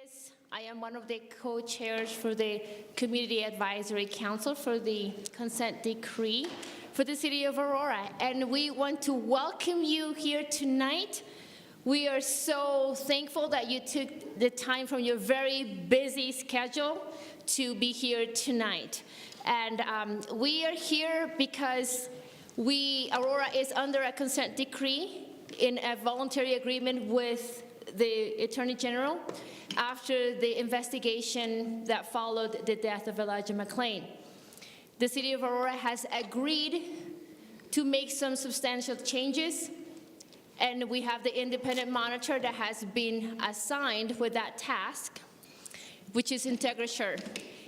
is, I am one of the co-chairs for the Community Advisory Council for the consent decree for the city of Aurora. And we want to welcome you here tonight. We are so thankful that you took the time from your very busy schedule to be here tonight. And we are here because Aurora is under a consent decree in a voluntary agreement with the Attorney General after the investigation that followed the death of Elijah McClain. The city of Aurora has agreed to make some substantial changes, and we have the independent monitor that has been assigned with that task, which is IntegraSure.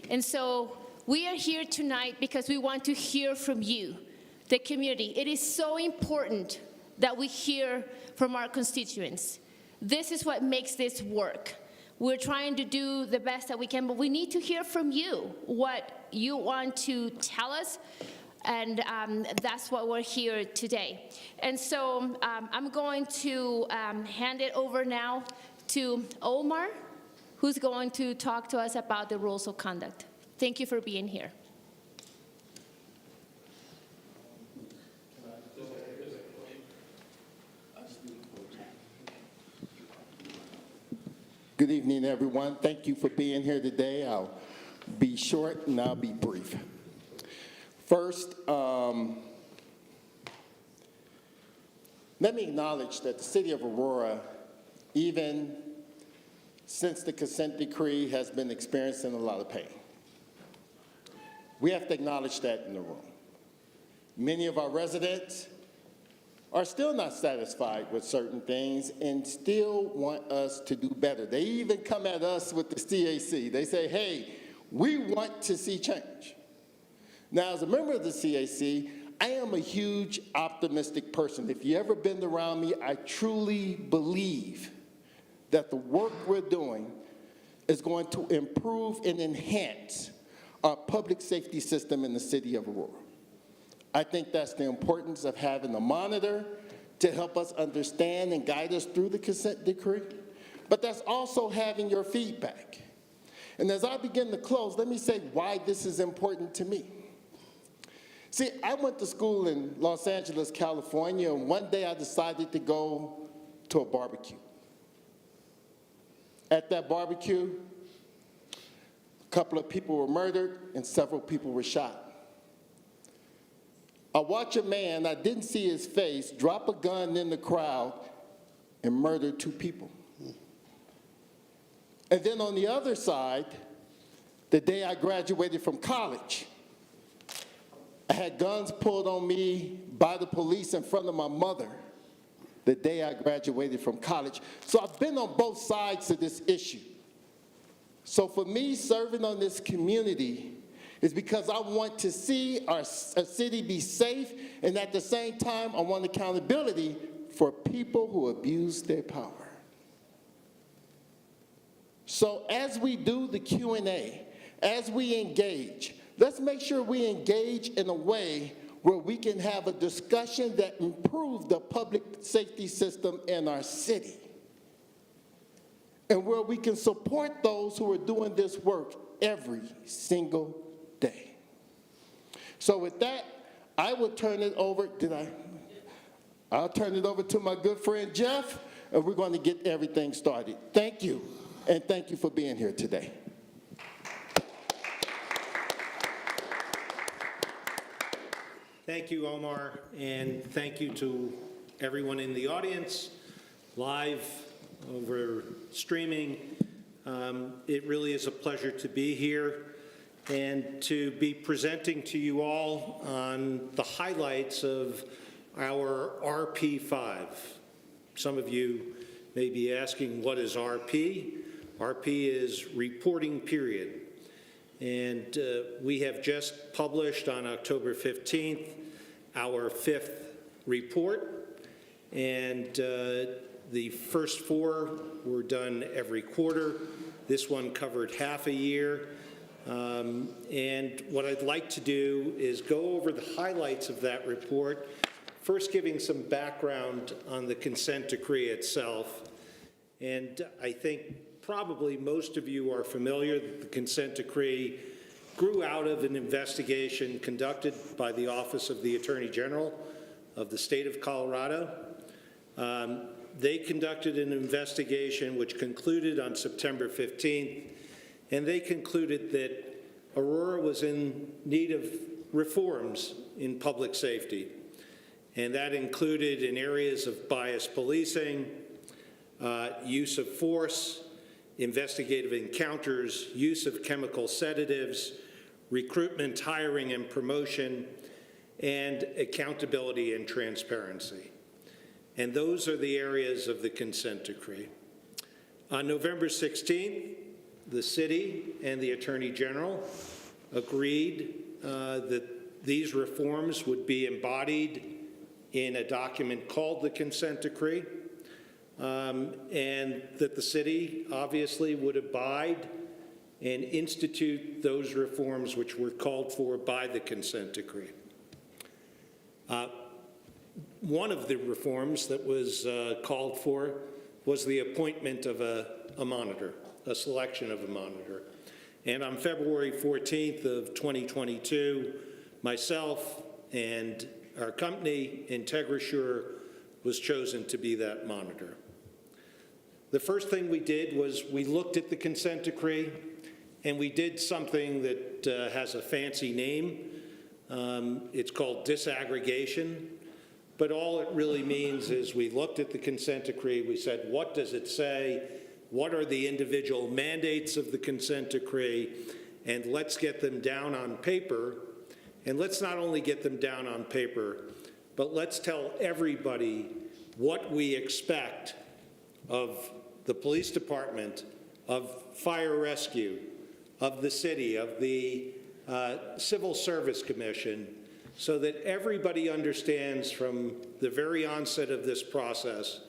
And so we are here tonight because we want to hear from you, the community. It is so important that we hear from our constituents. This is what makes this work. We're trying to do the best that we can, but we need to hear from you, what you want to tell us, and that's what we're here today. And so I'm going to hand it over now to Omar, who's going to talk to us about the rules of conduct. Thank you for being here. Good evening, everyone. Thank you for being here today. I'll be short and I'll be brief. First, let me acknowledge that the city of Aurora, even since the consent decree, has been experiencing a lot of pain. We have to acknowledge that in the room. Many of our residents are still not satisfied with certain things and still want us to do better. They even come at us with the CAC. They say, hey, we want to see change. Now, as a member of the CAC, I am a huge optimistic person. If you've ever been around me, I truly believe that the work we're doing is going to improve and enhance our public safety system in the city of Aurora. I think that's the importance of having a monitor to help us understand and guide us through the consent decree, but that's also having your feedback. And as I begin to close, let me say why this is important to me. See, I went to school in Los Angeles, California, and one day I decided to go to a barbecue. At that barbecue, a couple of people were murdered and several people were shot. I watched a man, I didn't see his face, drop a gun in the crowd and murder 2 people. And then on the other side, the day I graduated from college, I had guns pulled on me by the police in front of my mother the day I graduated from college. So I've been on both sides of this issue. So for me, serving on this community is because I want to see our city be safe, and at the same time, I want accountability for people who abuse their power. So as we do the Q&A, as we engage, let's make sure we engage in a way where we can have a discussion that improves the public safety system in our city, and where we can support those who are doing this work every single day. So with that, I will turn it over, I'll turn it over to my good friend Jeff, and we're going to get everything started. Thank you, and thank you for being here today. Thank you, Omar, and thank you to everyone in the audience, live, over streaming. It really is a pleasure to be here and to be presenting to you all on the highlights of our RP5. Some of you may be asking, what is RP? RP is reporting period. And we have just published on October 15th our 5th report. And the first 4 were done every quarter. This one covered half a year. And what I'd like to do is go over the highlights of that report, first giving some background on the consent decree itself. And I think probably most of you are familiar that the consent decree grew out of an investigation conducted by the Office of the Attorney General of the state of Colorado. They conducted an investigation which concluded on September 15th, and they concluded that Aurora was in need of reforms in public safety. And that included in areas of bias policing, use of force, investigative encounters, use of chemical sedatives, recruitment, hiring, and promotion, and accountability and transparency. And those are the areas of the consent decree. On November 16th, the city and the Attorney General agreed that these reforms would be embodied in a document called the consent decree, and that the city obviously would abide and institute those reforms which were called for by the consent decree. One of the reforms that was called for was the appointment of a monitor, a selection of a monitor. And on February 14th of 2022, myself and our company, IntegraSure, was chosen to be that monitor. The first thing we did was we looked at the consent decree, and we did something that has a fancy name. It's called disaggregation, but all it really means is we looked at the consent decree, we said, what does it say? What are the individual mandates of the consent decree? And let's get them down on paper. And let's not only get them down on paper, but let's tell everybody what we expect of the police department, of fire rescue, of the city, of the Civil Service Commission, so that everybody understands from the very onset of this process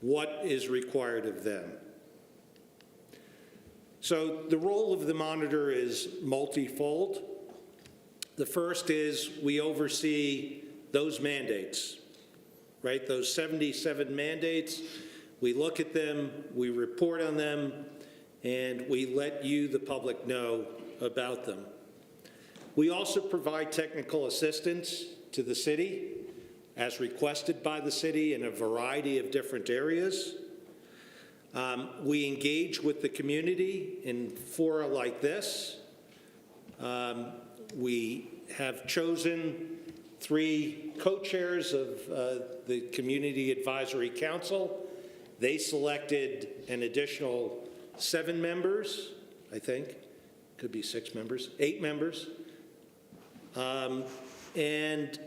what is required of them. So the role of the monitor is multifold. The first is we oversee those mandates, right? Those 77 mandates. We look at them, we report on them, and we let you, the public, know about them. We also provide technical assistance to the city as requested by the city in a variety of different areas. We engage with the community in fora like this. We have chosen 3 co-chairs of the Community Advisory Council. They selected an additional 7 members, I think. Could be 6 members, 8 members. And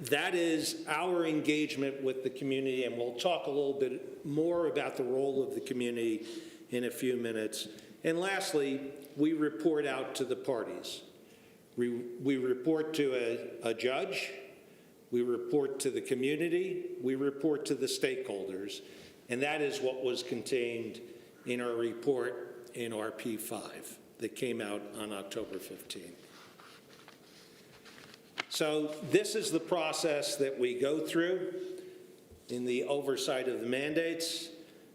that is our engagement with the community, and we'll talk a little bit more about the role of the community in a few minutes. And lastly, we report out to the parties. We report to a judge, we report to the community, we report to the stakeholders, and that is what was contained in our report in RP5 that came out on October 15th. So this is the process that we go through in the oversight of the mandates.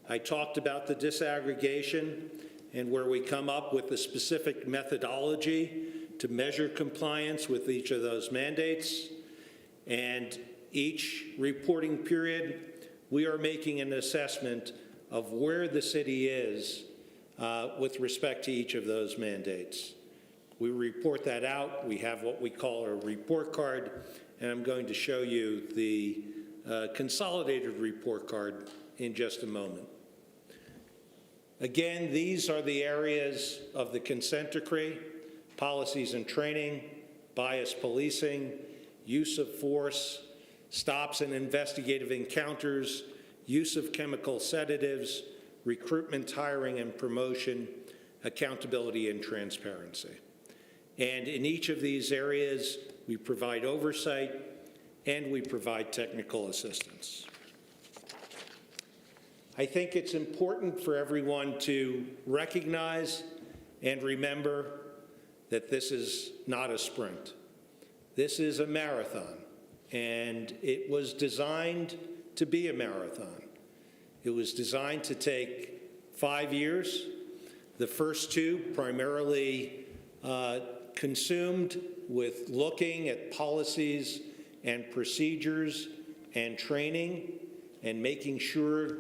I talked about the disaggregation and where we come up with the specific methodology to measure compliance with each of those mandates. And each reporting period, we are making an assessment of where the city is with respect to each of those mandates. We report that out. We have what we call a report card, and I'm going to show you the consolidated report card in just a moment. Again, these are the areas of the consent decree: policies and training, bias policing, use of force, stops and investigative encounters, use of chemical sedatives, recruitment, hiring, and promotion, accountability, and transparency. And in each of these areas, we provide oversight and we provide technical assistance. I think it's important for everyone to recognize and remember that this is not a sprint. This is a marathon, and it was designed to be a marathon. It was designed to take 5 years. The first 2 primarily consumed with looking at policies and procedures and training and making sure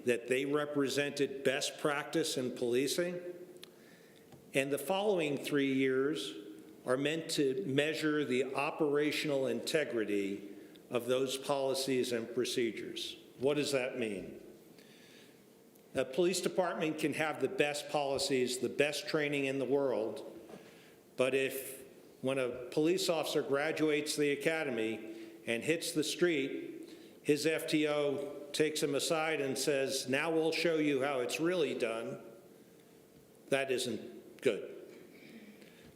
that they represented best practice in policing. And the following 3 years are meant to measure the operational integrity of those policies and procedures. What does that mean? A police department can have the best policies, the best training in the world, but when a police officer graduates the academy and hits the street, his FTO takes him aside and says, "Now we'll show you how it's really done," that isn't good.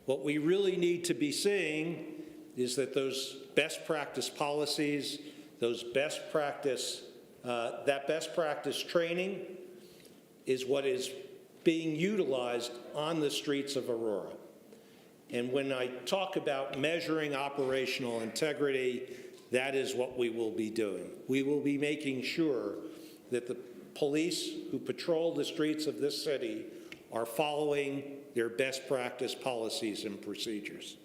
What we really need to be seeing is that those best practice policies, that best practice training is what is being utilized on the streets of Aurora. And when I talk about measuring operational integrity, that is what we will be doing. We will be making sure that the police who patrol the streets of this city are following their best practice policies and procedures.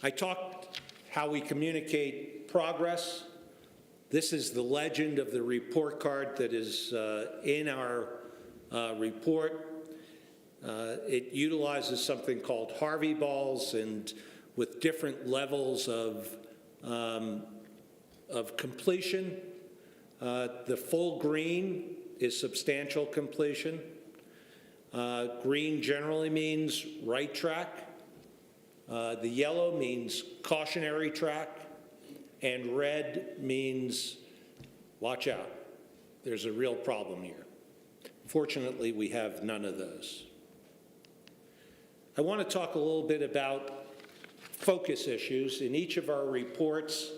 I talked how we communicate progress. This is the legend of the report card that is in our report. It utilizes something called Harvey balls, and with different levels of completion. The full green is substantial completion. Green generally means right track. The yellow means cautionary track. And red means watch out. There's a real problem here. Fortunately, we have none of those. I want to talk a little bit about focus issues. In each of our reports,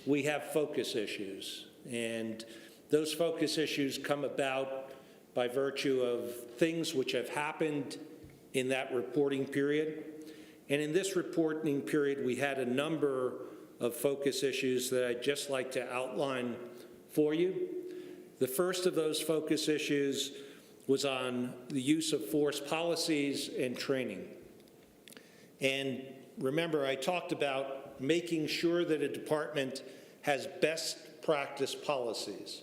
we have focus issues. And those focus issues come about by virtue of things which have happened in that reporting period. And in this reporting period, we had a number of focus issues that I'd just like to outline for you. The first of those focus issues was on the use of force policies and training. And remember, I talked about making sure that a department has best practice policies.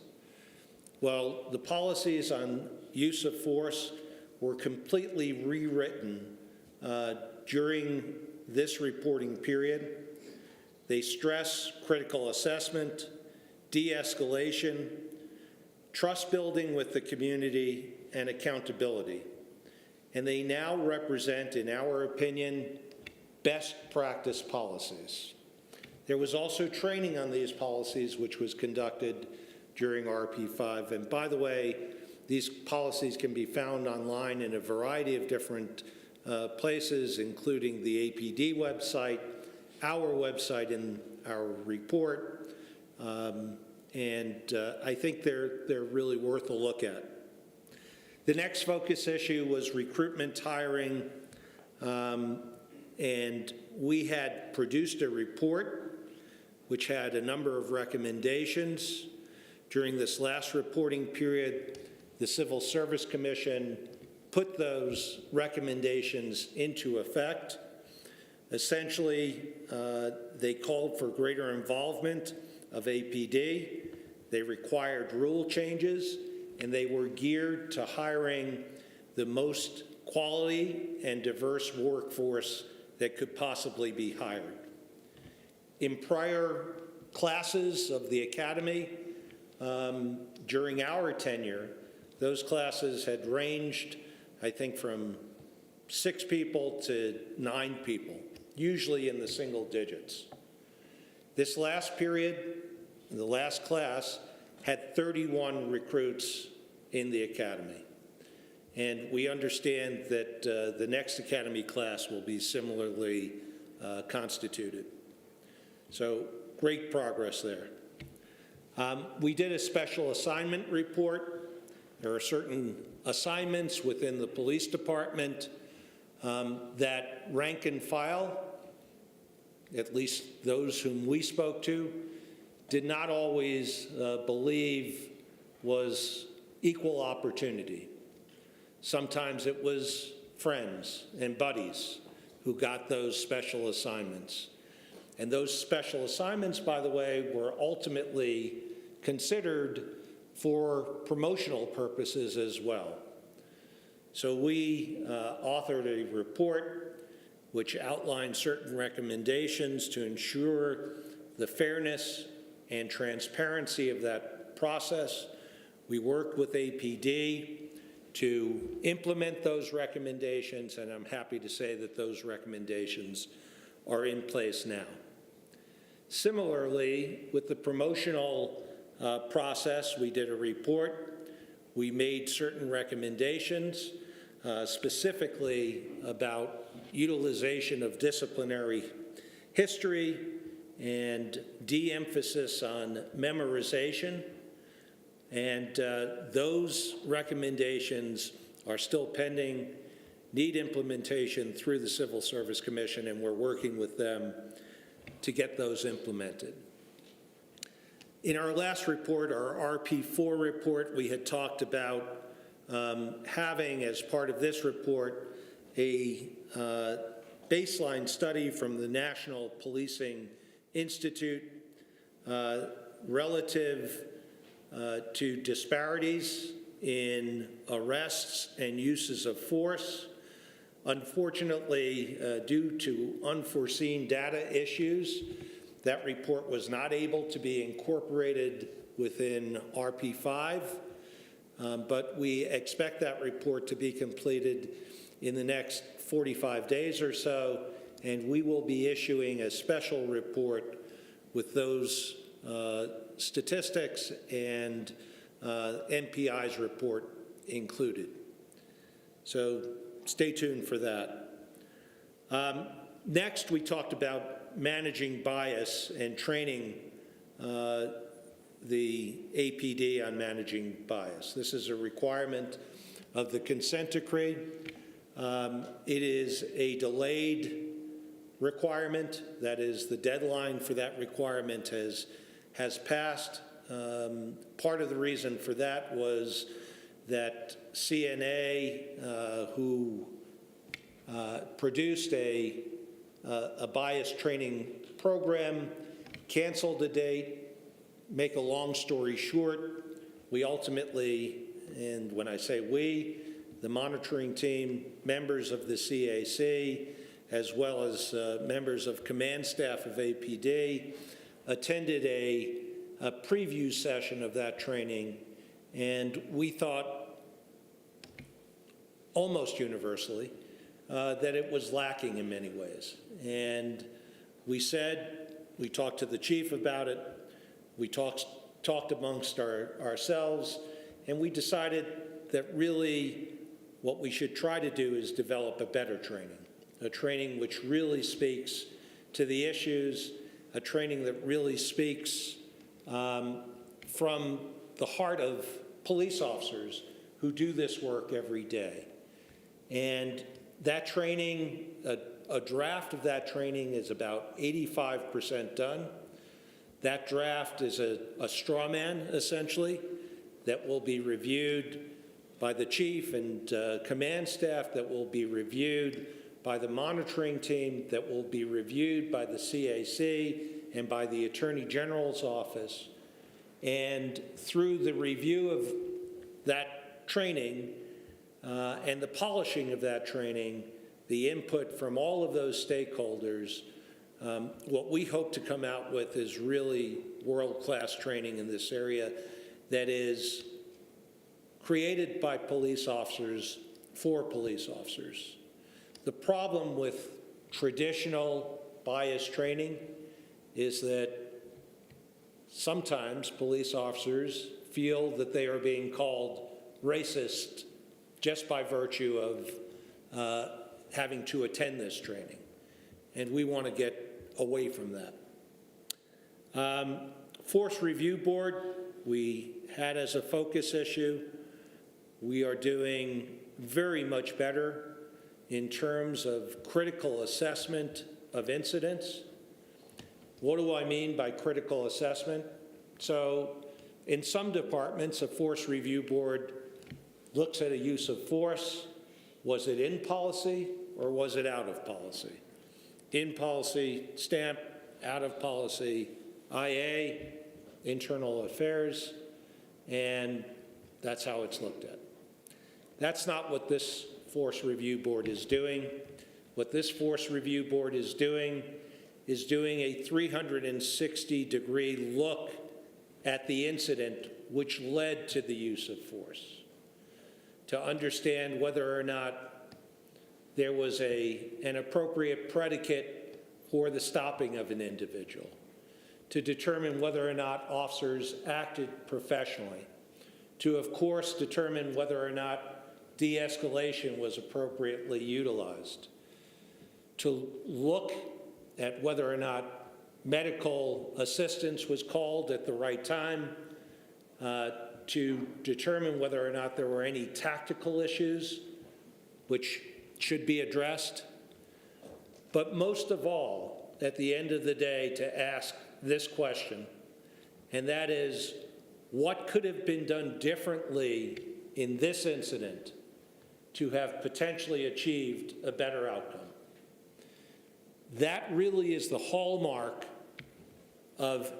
Well, the policies on use of force were completely rewritten during this reporting period. They stress critical assessment, de-escalation, trust building with the community, and accountability. And they now represent, in our opinion, best practice policies. There was also training on these policies which was conducted during RP5. And by the way, these policies can be found online in a variety of different places, including the APD website, our website in our report, and I think they're really worth a look at. The next focus issue was recruitment, hiring, and we had produced a report which had a number of recommendations. During this last reporting period, the Civil Service Commission put those recommendations into effect. Essentially, they called for greater involvement of APD. They required rule changes, and they were geared to hiring the most quality and diverse workforce that could possibly be hired. In prior classes of the academy, during our tenure, those classes had ranged, I think, from 6 people to 9 people, usually in the single digits. This last period, the last class, had 31 recruits in the academy. And we understand that the next academy class will be similarly constituted. So great progress there. We did a special assignment report. There are certain assignments within the police department that rank and file, at least those whom we spoke to, did not always believe was equal opportunity. Sometimes it was friends and buddies who got those special assignments. And those special assignments, by the way, were ultimately considered for promotional purposes as well. So we authored a report which outlined certain recommendations to ensure the fairness and transparency of that process. We worked with APD to implement those recommendations, and I'm happy to say that those recommendations are in place now. Similarly, with the promotional process, we did a report. We made certain recommendations, specifically about utilization of disciplinary history and de-emphasis on memorization. And those recommendations are still pending, need implementation through the Civil Service Commission, and we're working with them to get those implemented. In our last report, our RP4 report, we had talked about having, as part of this report, a baseline study from the National Policing Institute relative to disparities in arrests and uses of force. Unfortunately, due to unforeseen data issues, that report was not able to be incorporated within RP5, but we expect that report to be completed in the next 45 days or so, and we will be issuing a special report with those statistics and NPI's report included. So stay tuned for that. Next, we talked about managing bias and training the APD on managing bias. This is a requirement of the consent decree. It is a delayed requirement. That is, the deadline for that requirement has passed. Part of the reason for that was that CNA, who produced a bias training program, canceled the date. Make a long story short, we ultimately, and when I say we, the monitoring team, members of the CAC, as well as members of command staff of APD, attended a preview session of that training, and we thought almost universally that it was lacking in many ways. And we talked to the chief about it, we talked amongst ourselves, and we decided that really what we should try to do is develop a better training, a training which really speaks to the issues, a training that really speaks from the heart of police officers who do this work every day. And that training, a draft of that training is about 85% done. That draft is a straw man, essentially, that will be reviewed by the chief and command staff, that will be reviewed by the monitoring team, that will be reviewed by the CAC and by the Attorney General's office. And through the review of that training and the polishing of that training, the input from all of those stakeholders, what we hope to come out with is really world-class training in this area that is created by police officers for police officers. The problem with traditional bias training is that sometimes police officers feel that they are being called racist just by virtue of having to attend this training. And we want to get away from that. Force Review Board, we had as a focus issue. We are doing very much better in terms of critical assessment of incidents. What do I mean by critical assessment? So in some departments, a force review board looks at a use of force. Was it in policy or was it out of policy? In policy, stamp; out of policy, IA, internal affairs, and that's how it's looked at. That's not what this force review board is doing. What this force review board is doing a 360-degree look at the incident which led to the use of force, to understand whether or not there was an appropriate predicate for the stopping of an individual, to determine whether or not officers acted professionally, to, of course, determine whether or not de-escalation was appropriately utilized, to look at whether or not medical assistance was called at the right time, to determine whether or not there were any tactical issues which should be addressed, but most of all, at the end of the day, to ask this question, and that is, what could have been done differently in this incident to have potentially achieved a better outcome? That really is the hallmark of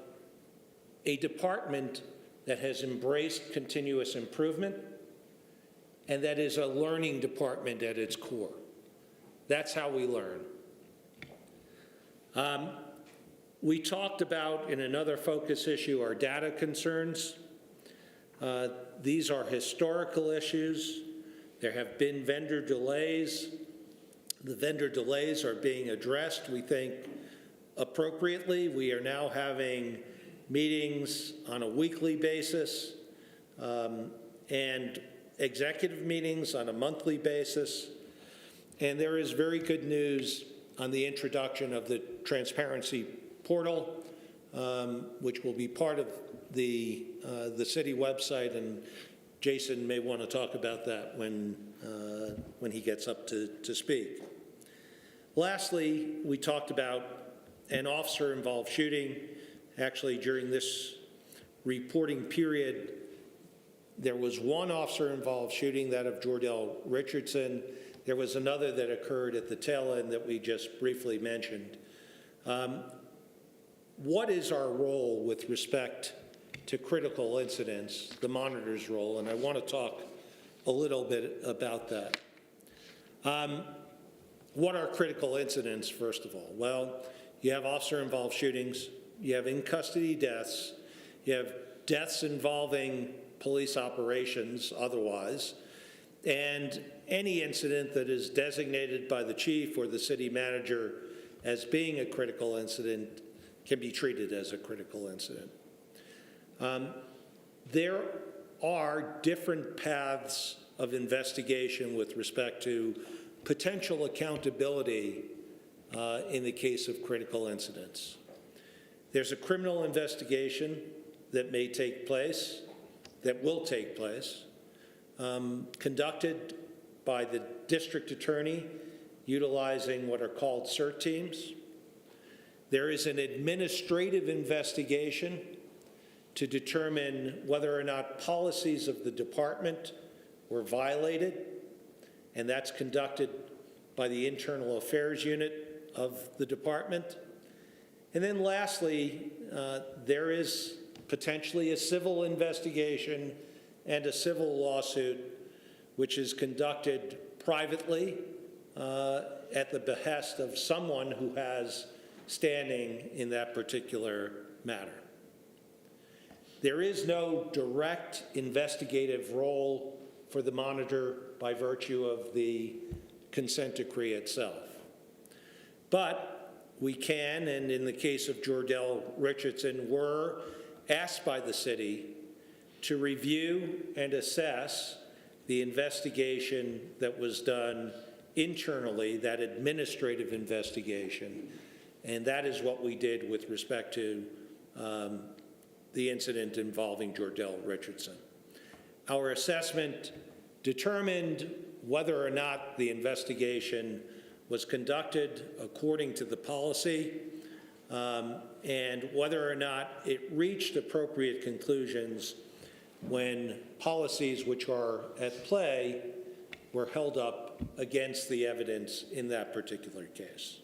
a department that has embraced continuous improvement and that is a learning department at its core. That's how we learn. We talked about, in another focus issue, our data concerns. These are historical issues. There have been vendor delays. The vendor delays are being addressed, we think, appropriately. We are now having meetings on a weekly basis and executive meetings on a monthly basis. And there is very good news on the introduction of the transparency portal, which will be part of the city website, and Jason may want to talk about that when he gets up to speak. Lastly, we talked about an officer-involved shooting. Actually, during this reporting period, there was one officer-involved shooting, that of Jordell Richardson. There was another that occurred at the tail end that we just briefly mentioned. What is our role with respect to critical incidents, the monitor's role? And I want to talk a little bit about that. What are critical incidents, first of all? Well, you have officer-involved shootings, you have in-custody deaths, you have deaths involving police operations otherwise, and any incident that is designated by the chief or the city manager as being a critical incident can be treated as a critical incident. There are different paths of investigation with respect to potential accountability in the case of critical incidents. There's a criminal investigation that may take place, that will take place, conducted by the district attorney utilizing what are called CERT teams. There is an administrative investigation to determine whether or not policies of the department were violated, and that's conducted by the internal affairs unit of the department. And then lastly, there is potentially a civil investigation and a civil lawsuit which is conducted privately at the behest of someone who has standing in that particular matter. There is no direct investigative role for the monitor by virtue of the consent decree itself. But we can, and in the case of Jordell Richardson, were asked by the city to review and assess the investigation that was done internally, that administrative investigation, and that is what we did with respect to the incident involving Jordell Richardson. Our assessment determined whether or not the investigation was conducted according to the policy and whether or not it reached appropriate conclusions when policies which are at play were held up against the evidence in that particular case.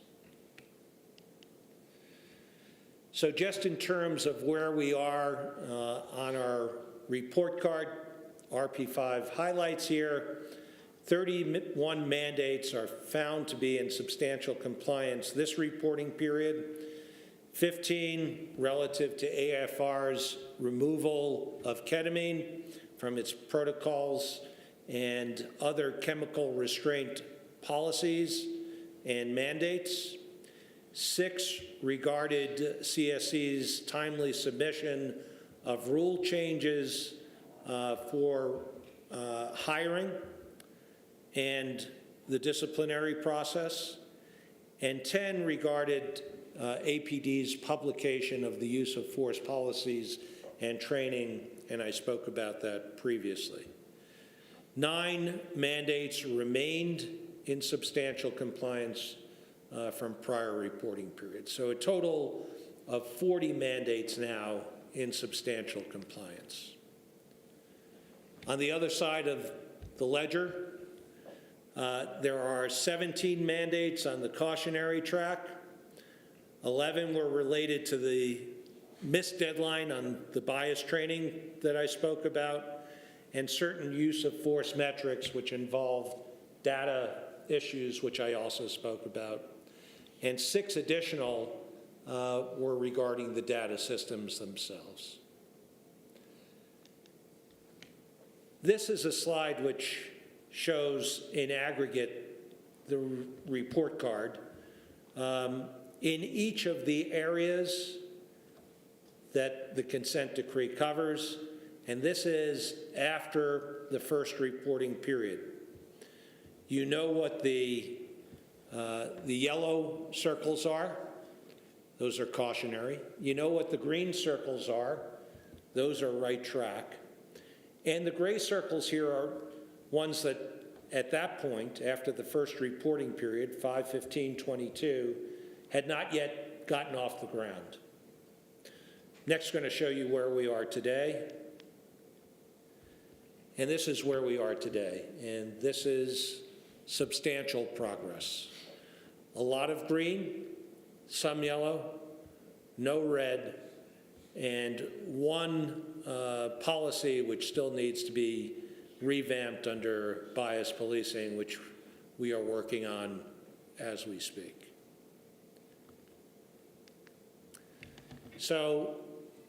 So just in terms of where we are on our report card, RP5 highlights here, 31 mandates are found to be in substantial compliance this reporting period, 15 relative to AFR's removal of ketamine from its protocols and other chemical restraint policies and mandates. 6 regarded CSC's timely submission of rule changes for hiring and the disciplinary process, and 10 regarded APD's publication of the use of force policies and training, and I spoke about that previously. 9 mandates remained in substantial compliance from prior reporting periods. So a total of 40 mandates now in substantial compliance. On the other side of the ledger, there are 17 mandates on the cautionary track. 11 were related to the missed deadline on the bias training that I spoke about, and certain use of force metrics which involve data issues, which I also spoke about. And 6 additional were regarding the data systems themselves. This is a slide which shows in aggregate the report card. In each of the areas that the consent decree covers, and this is after the first reporting period. You know what the yellow circles are? Those are cautionary. You know what the green circles are? Those are right track. And the gray circles here are ones that, at that point, after the first reporting period, 5/15/22, had not yet gotten off the ground. Next, I'm going to show you where we are today. And this is where we are today. And this is substantial progress. A lot of green, some yellow, no red, and one policy which still needs to be revamped under bias policing, which we are working on as we speak. So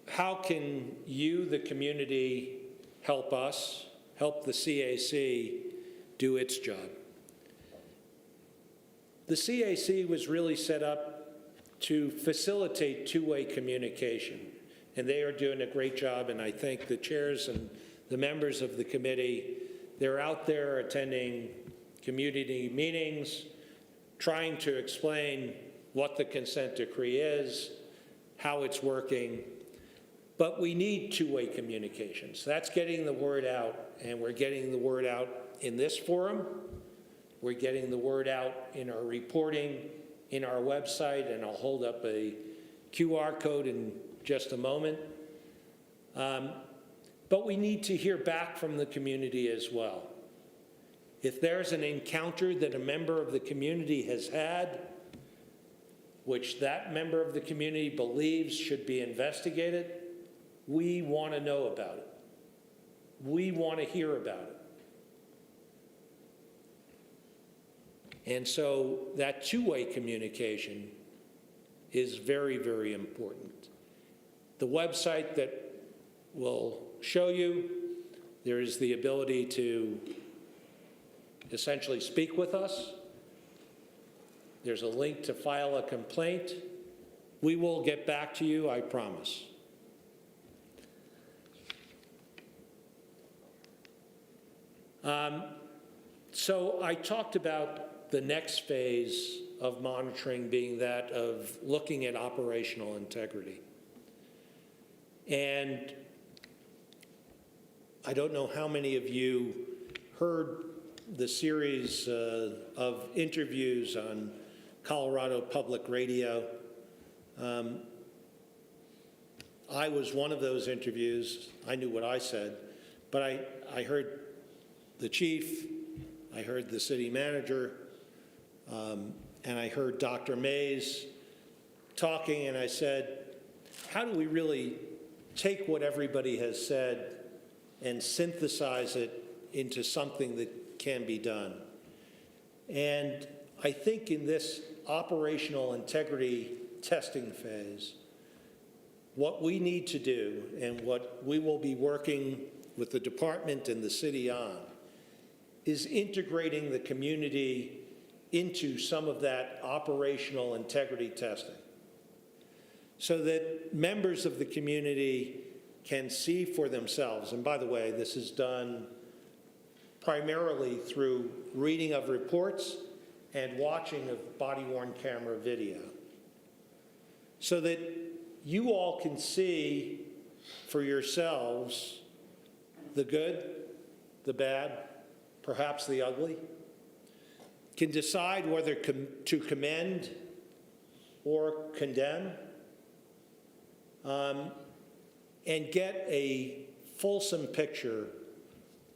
how can you, the community, help us, help the CAC do its job? The CAC was really set up to facilitate two-way communication, and they are doing a great job, and I thank the chairs and the members of the committee. They're out there attending community meetings, trying to explain what the consent decree is, how it's working, but we need two-way communications. That's getting the word out, and we're getting the word out in this forum. We're getting the word out in our reporting, in our website, and I'll hold up a QR code in just a moment. But we need to hear back from the community as well. If there's an encounter that a member of the community has had, which that member of the community believes should be investigated, we want to know about it. We want to hear about it. And so that two-way communication is very, very important. The website that will show you, there is the ability to essentially speak with us. There's a link to file a complaint. We will get back to you, I promise. So I talked about the next phase of monitoring being that of looking at operational integrity. And I don't know how many of you heard the series of interviews on Colorado Public Radio I was one of those interviews. I knew what I said, but I heard the chief, I heard the city manager, and I heard Dr. Mays talking, and I said, how do we really take what everybody has said and synthesize it into something that can be done? And I think in this operational integrity testing phase, what we need to do, and what we will be working with the department and the city on, is integrating the community into some of that operational integrity testing, so that members of the community can see for themselves. And by the way, this is done primarily through reading of reports and watching of body-worn camera video, so that you all can see for yourselves the good, the bad, perhaps the ugly, can decide whether to commend or condemn, and get a fulsome picture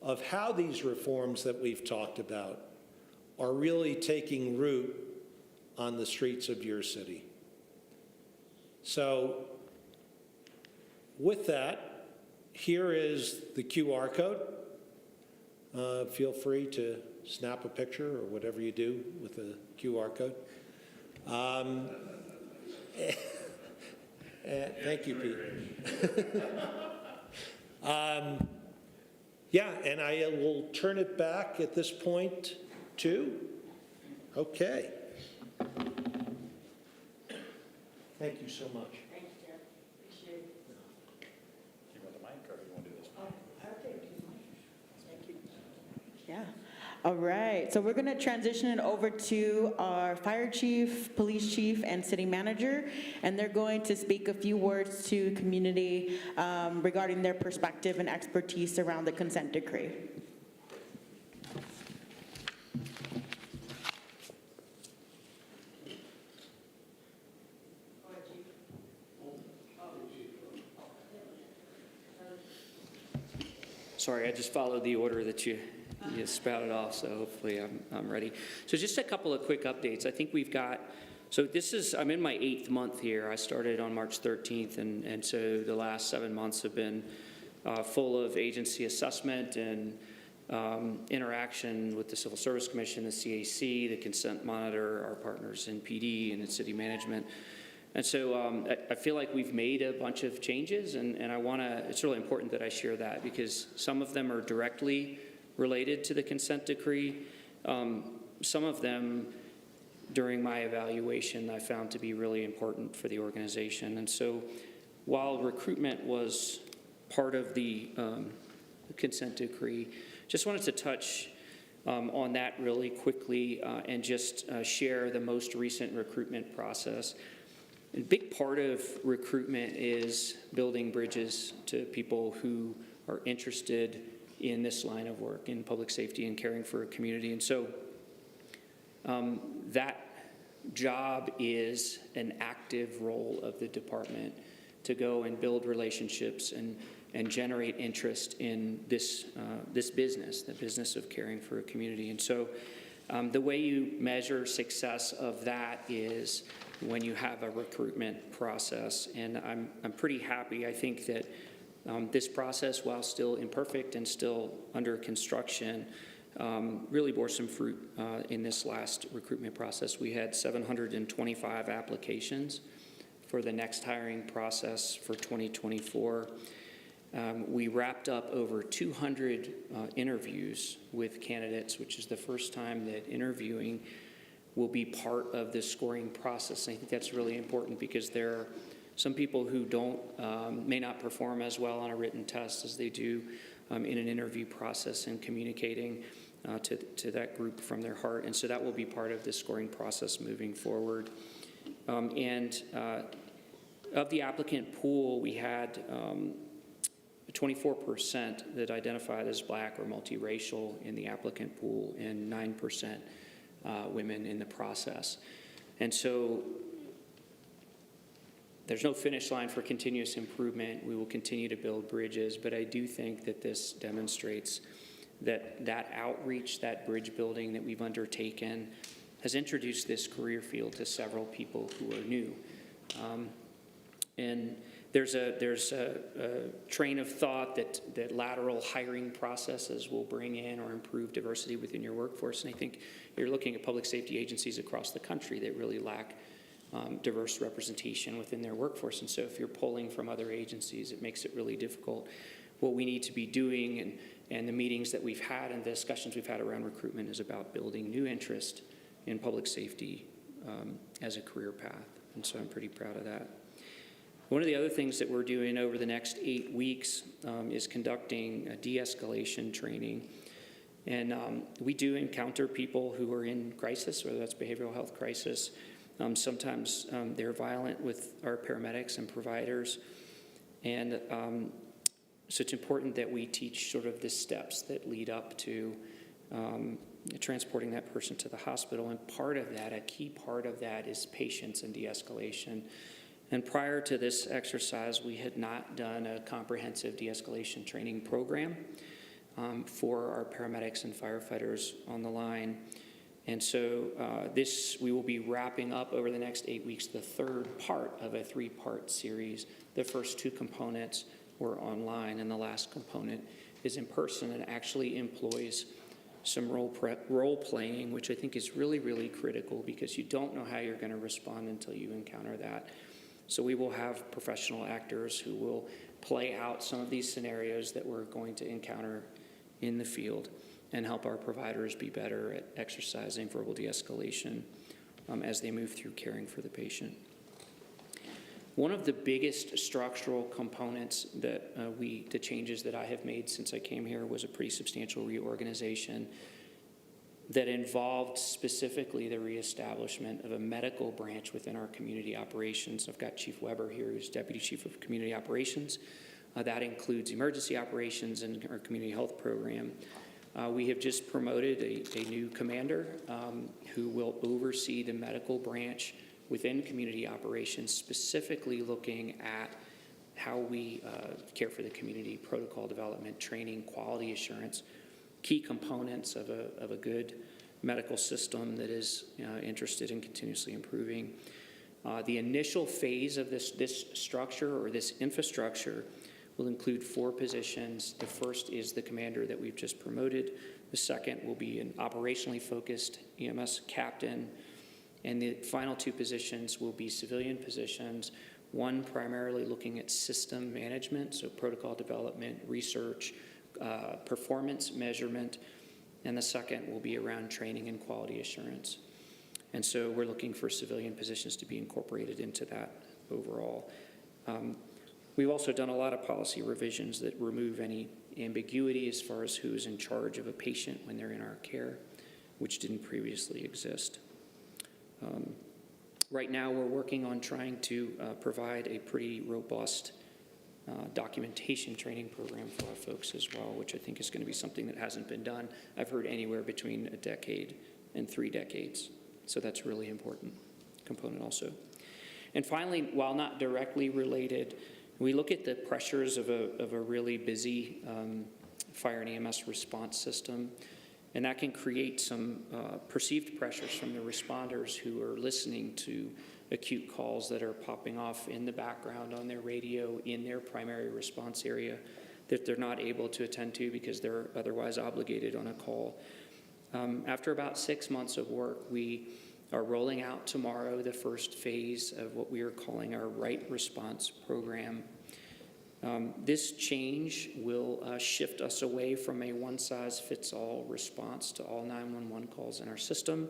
of how these reforms that we've talked about are really taking root on the streets of your city. So with that, here is the QR code. Feel free to snap a picture or whatever you do with the QR code. Thank you, Pete. Yeah, and I will turn it back at this point to, okay. Thank you so much. Thank you, Jeff. Appreciate it. You want the mic, or you want to do this? Okay. Thank you. Yeah. All right. So we're going to transition it over to our fire chief, police chief, and city manager, and they're going to speak a few words to community regarding their perspective and expertise around the consent decree. Sorry, I just followed the order that you spouted off, so hopefully I'm ready. So just a couple of quick updates. I think we've got, I'm in my 8th month here. I started on March 13th, and so the last 7 months have been full of agency assessment and interaction with the Civil Service Commission, the CAC, the Consent Monitor, our partners in PD and in city management. And so I feel like we've made a bunch of changes, and it's really important that I share that, because some of them are directly related to the consent decree. Some of them, during my evaluation, I found to be really important for the organization. And so while recruitment was part of the consent decree, just wanted to touch on that really quickly and just share the most recent recruitment process. A big part of recruitment is building bridges to people who are interested in this line of work, in public safety and caring for a community. And so that job is an active role of the department to go and build relationships and generate interest in this business, the business of caring for a community. And so the way you measure success of that is when you have a recruitment process. And I'm pretty happy. I think that this process, while still imperfect and still under construction, really bore some fruit in this last recruitment process. We had 725 applications for the next hiring process for 2024. We wrapped up over 200 interviews with candidates, which is the first time that interviewing will be part of the scoring process. And I think that's really important, because there are some people who may not perform as well on a written test as they do in an interview process and communicating to that group from their heart. And so that will be part of the scoring process moving forward. And of the applicant pool, we had 24% that identified as Black or multiracial in the applicant pool, and 9% women in the process. And so there's no finish line for continuous improvement. We will continue to build bridges, but I do think that this demonstrates that outreach, that bridge building that we've undertaken has introduced this career field to several people who are new. And there's a train of thought that lateral hiring processes will bring in or improve diversity within your workforce. And I think you're looking at public safety agencies across the country that really lack diverse representation within their workforce. And so if you're pulling from other agencies, it makes it really difficult. What we need to be doing and the meetings that we've had and the discussions we've had around recruitment is about building new interest in public safety as a career path. And so I'm pretty proud of that. One of the other things that we're doing over the next 8 weeks is conducting a de-escalation training. And we do encounter people who are in crisis, whether that's behavioral health crisis. Sometimes they're violent with our paramedics and providers. And so it's important that we teach sort of the steps that lead up to transporting that person to the hospital. And part of that, a key part of that, is patience and de-escalation. And prior to this exercise, we had not done a comprehensive de-escalation training program for our paramedics and firefighters on the line. And so we will be wrapping up over the next 8 weeks the third part of a 3-part series. The first 2 components were online, and the last component is in person and actually employs some role playing, which I think is really, really critical because you don't know how you're going to respond until you encounter that. So we will have professional actors who will play out some of these scenarios that we're going to encounter in the field and help our providers be better at exercising verbal de-escalation as they move through caring for the patient. One of the biggest structural components that the changes that I have made since I came here was a pretty substantial reorganization that involved specifically the reestablishment of a medical branch within our community operations. I've got Chief Weber here, who's Deputy Chief of Community Operations. That includes emergency operations and our community health program. We have just promoted a new commander who will oversee the medical branch within community operations, specifically looking at how we care for the community, protocol development, training, quality assurance, key components of a good medical system that is interested in continuously improving. The initial phase of this structure or this infrastructure will include 4 positions. The first is the commander that we've just promoted. The second will be an operationally focused EMS captain. And the final 2 positions will be civilian positions, one primarily looking at system management, so protocol development, research, performance measurement, and the second will be around training and quality assurance. And so we're looking for civilian positions to be incorporated into that overall. We've also done a lot of policy revisions that remove any ambiguity as far as who's in charge of a patient when they're in our care, which didn't previously exist. Right now, we're working on trying to provide a pretty robust documentation training program for our folks as well, which I think is going to be something that hasn't been done. I've heard anywhere between a decade and 3 decades. So that's a really important component also. And finally, while not directly related, we look at the pressures of a really busy fire and EMS response system, and that can create some perceived pressures from the responders who are listening to acute calls that are popping off in the background on their radio in their primary response area that they're not able to attend to because they're otherwise obligated on a call. After about 6 months of work, we are rolling out tomorrow the first phase of what we are calling our Right Response program. This change will shift us away from a one-size-fits-all response to all 911 calls in our system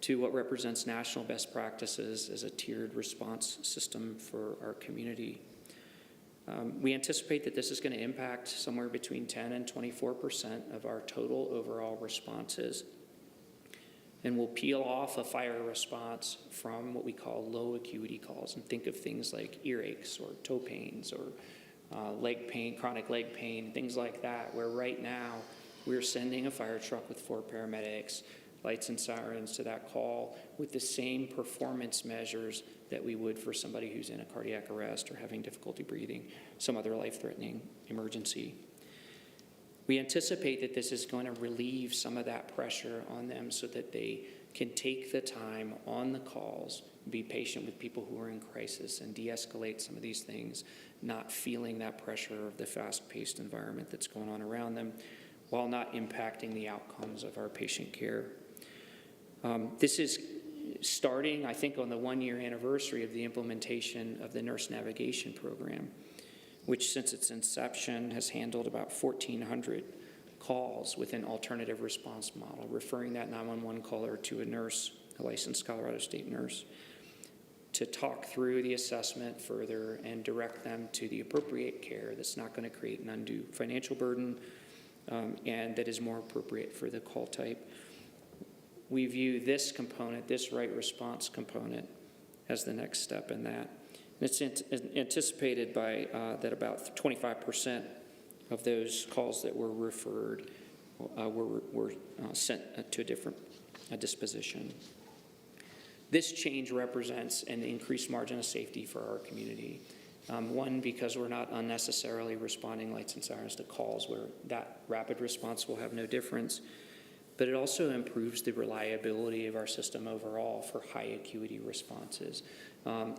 to what represents national best practices as a tiered response system for our community. We anticipate that this is going to impact somewhere between 10 and 24% of our total overall responses. And we'll peel off a fire response from what we call low acuity calls, and think of things like earaches or toe pains or leg pain, chronic leg pain, things like that, where right now we're sending a fire truck with 4 paramedics lights and sirens to that call with the same performance measures that we would for somebody who's in a cardiac arrest or having difficulty breathing, some other life-threatening emergency. We anticipate that this is going to relieve some of that pressure on them so that they can take the time on the calls, be patient with people who are in crisis, and de-escalate some of these things, not feeling that pressure of the fast-paced environment that's going on around them, while not impacting the outcomes of our patient care. This is starting, I think, on the one-year anniversary of the implementation of the nurse navigation program, which since its inception has handled about 1,400 calls with an alternative response model, referring that 911 caller to a nurse, a licensed Colorado State nurse, to talk through the assessment further and direct them to the appropriate care that's not going to create an undue financial burden and that is more appropriate for the call type. We view this component, this right response component, as the next step in that. And it's anticipated by that about 25% of those calls that were referred were sent to a different disposition. This change represents an increased margin of safety for our community. One, because we're not unnecessarily responding lights and sirens to calls where that rapid response will have no difference, but it also improves the reliability of our system overall for high acuity responses.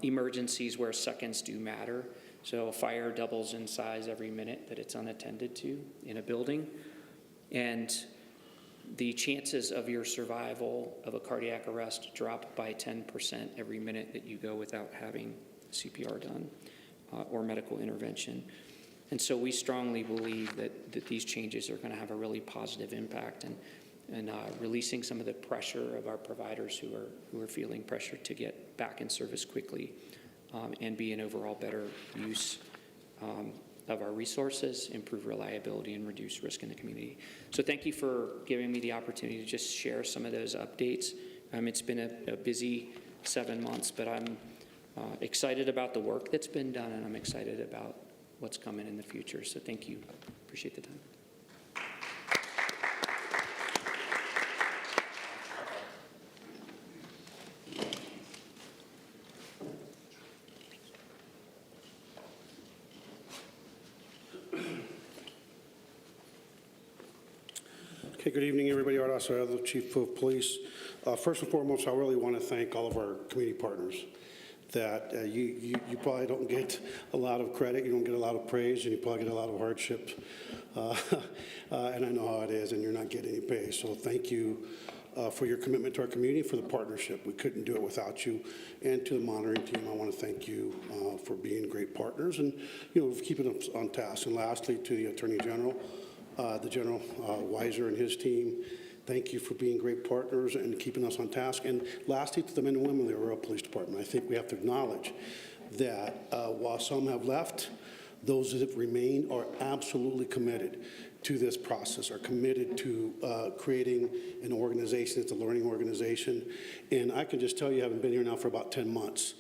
Emergencies where seconds do matter. So a fire doubles in size every minute that it's unattended to in a building. And the chances of your survival of a cardiac arrest drop by 10% every minute that you go without having CPR done or medical intervention. And so we strongly believe that these changes are going to have a really positive impact and releasing some of the pressure of our providers who are feeling pressure to get back in service quickly and be an overall better use of our resources, improve reliability, and reduce risk in the community. So thank you for giving me the opportunity to just share some of those updates. It's been a busy 7 months, but I'm excited about the work that's been done, and I'm excited about what's coming in the future. So thank you. Appreciate the time. Okay, good evening, everybody. Aurora, the Chief of Police. First and foremost, I really want to thank all of our community partners that you probably don't get a lot of credit, you don't get a lot of praise, and you probably get a lot of hardship. And I know how it is, and you're not getting any pay. So thank you for your commitment to our community, for the partnership. We couldn't do it without you. And to the monitoring team, I want to thank you for being great partners and, keeping us on task. And lastly, to the Attorney General, the General Weiser and his team, thank you for being great partners and keeping us on task. And lastly, to the men and women of the Aurora Police Department, I think we have to acknowledge that while some have left, those that have remained are absolutely committed to this process, are committed to creating an organization. It's a learning organization. And I can just tell you, having been here now for about 10 months,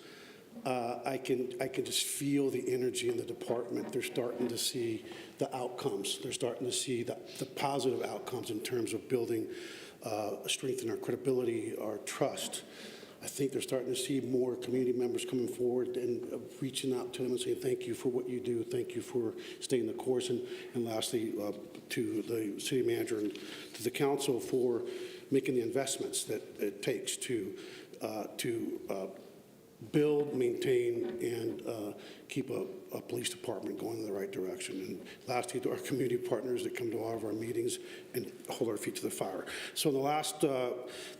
I can just feel the energy in the department. They're starting to see the outcomes. They're starting to see the positive outcomes in terms of building, strengthening our credibility, our trust. I think they're starting to see more community members coming forward and reaching out to them and saying, thank you for what you do. Thank you for staying the course. And lastly, to the city manager and to the council for making the investments that it takes to build, maintain, and keep a police department going in the right direction. And lastly, to our community partners that come to all of our meetings and hold our feet to the fire. So in the last,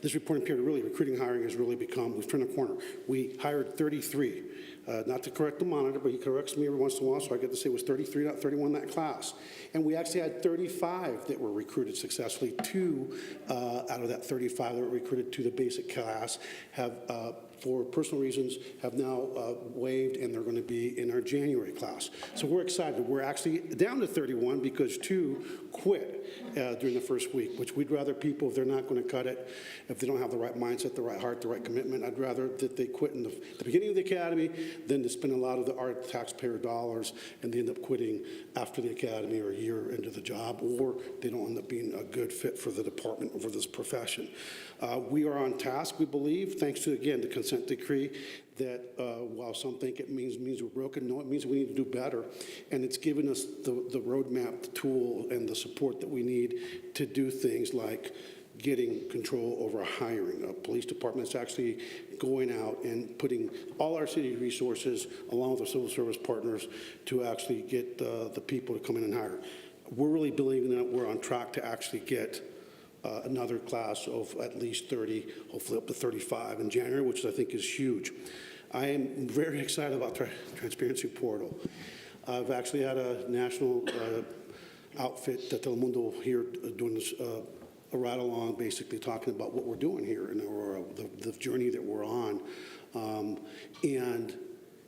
this reporting period, really recruiting hiring has really become, we've turned a corner. We hired 33. Not to correct the monitor, but he corrects me every once in a while, so I get to say it was 33, not 31 that class. And we actually had 35 that were recruited successfully. 2 out of that 35 that were recruited to the basic class have, for personal reasons, have now waived, and they're going to be in our January class. So we're excited. We're actually down to 31 because 2 quit during the first week, which we'd rather people, if they're not going to cut it, if they don't have the right mindset, the right heart, the right commitment, I'd rather that they quit in the beginning of the academy than to spend a lot of our taxpayer dollars and they end up quitting after the academy or a year into the job, or they don't end up being a good fit for the department or for this profession. We are on task, we believe, thanks to, again, the consent decree, that while some think it means we're broken, no, it means we need to do better. And it's given us the roadmap, the tool, and the support that we need to do things like getting control over hiring. A police department is actually going out and putting all our city resources, along with our civil service partners, to actually get the people to come in and hire. We're really believing that we're on track to actually get another class of at least 30, hopefully up to 35 in January, which I think is huge. I am very excited about Transparency Portal. I've actually had a national outfit, Telemundo, here doing this, a ride-along, basically talking about what we're doing here in Aurora, the journey that we're on. And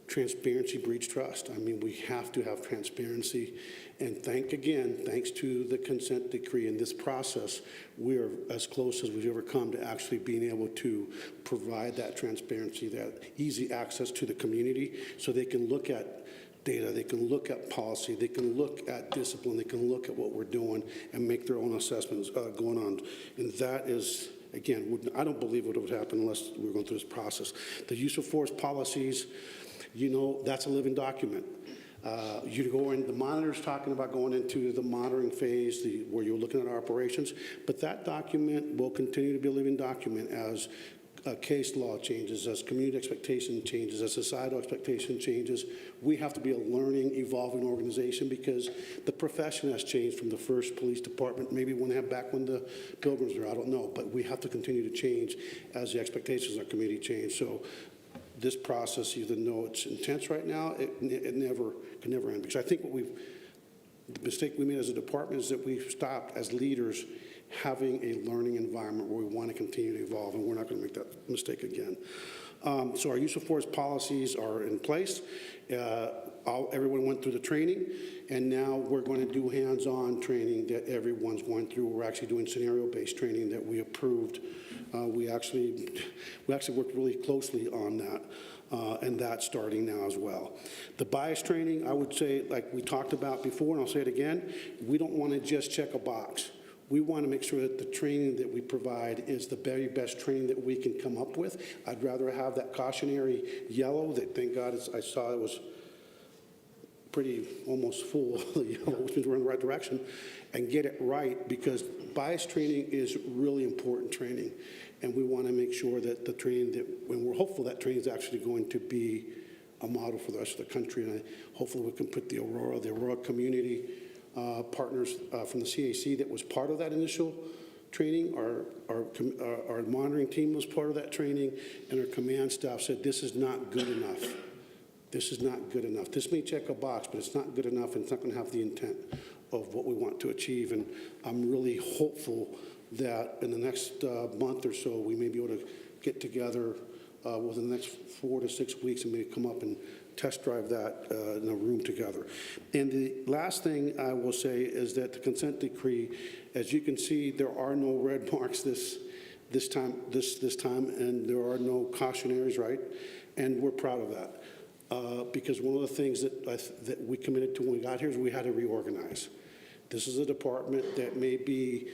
transparency breeds trust. I mean, we have to have transparency. And thanks to the consent decree in this process, we are as close as we've ever come to actually being able to provide that transparency, that easy access to the community so they can look at data, they can look at policy, they can look at discipline, they can look at what we're doing and make their own assessments going on. And that is, again, I don't believe it would happen unless we were going through this process. The use of force policies, you know, that's a living document. You go in, the monitor's talking about going into the monitoring phase where you're looking at our operations, but that document will continue to be a living document as case law changes, as community expectation changes, as societal expectation changes. We have to be a learning, evolving organization because the profession has changed from the first police department, maybe when the Pilgrims were, I don't know, but we have to continue to change as the expectations of our community change. So this process, even though it's intense right now, it can never end. Because I think the mistake we made as a department is that we've stopped as leaders having a learning environment where we want to continue to evolve, and we're not going to make that mistake again. So our use of force policies are in place. Everyone went through the training, and now we're going to do hands-on training that everyone's going through. We're actually doing scenario-based training that we approved. We actually worked really closely on that, and that's starting now as well. The bias training, I would say, like we talked about before, and I'll say it again, we don't want to just check a box. We want to make sure that the training that we provide is the very best training that we can come up with. I'd rather have that cautionary yellow that, thank God, I saw it was pretty almost full yellow, which means we're in the right direction, and get it right, because bias training is really important training. And we want to make sure that the training when we're hopeful that training is actually going to be a model for the rest of the country. And hopefully we can put the Aurora community partners from the CAC that was part of that initial training, our monitoring team was part of that training, and our command staff said, this is not good enough. This is not good enough. This may check a box, but it's not good enough, and it's not going to have the intent of what we want to achieve. And I'm really hopeful that in the next month or so, we may be able to get together within the next 4 to 6 weeks and maybe come up and test drive that in a room together. And the last thing I will say is that the consent decree, as you can see, there are no red marks this time, and there are no cautionaries, right? And we're proud of that because one of the things that we committed to when we got here is we had to reorganize. This is a department that may be,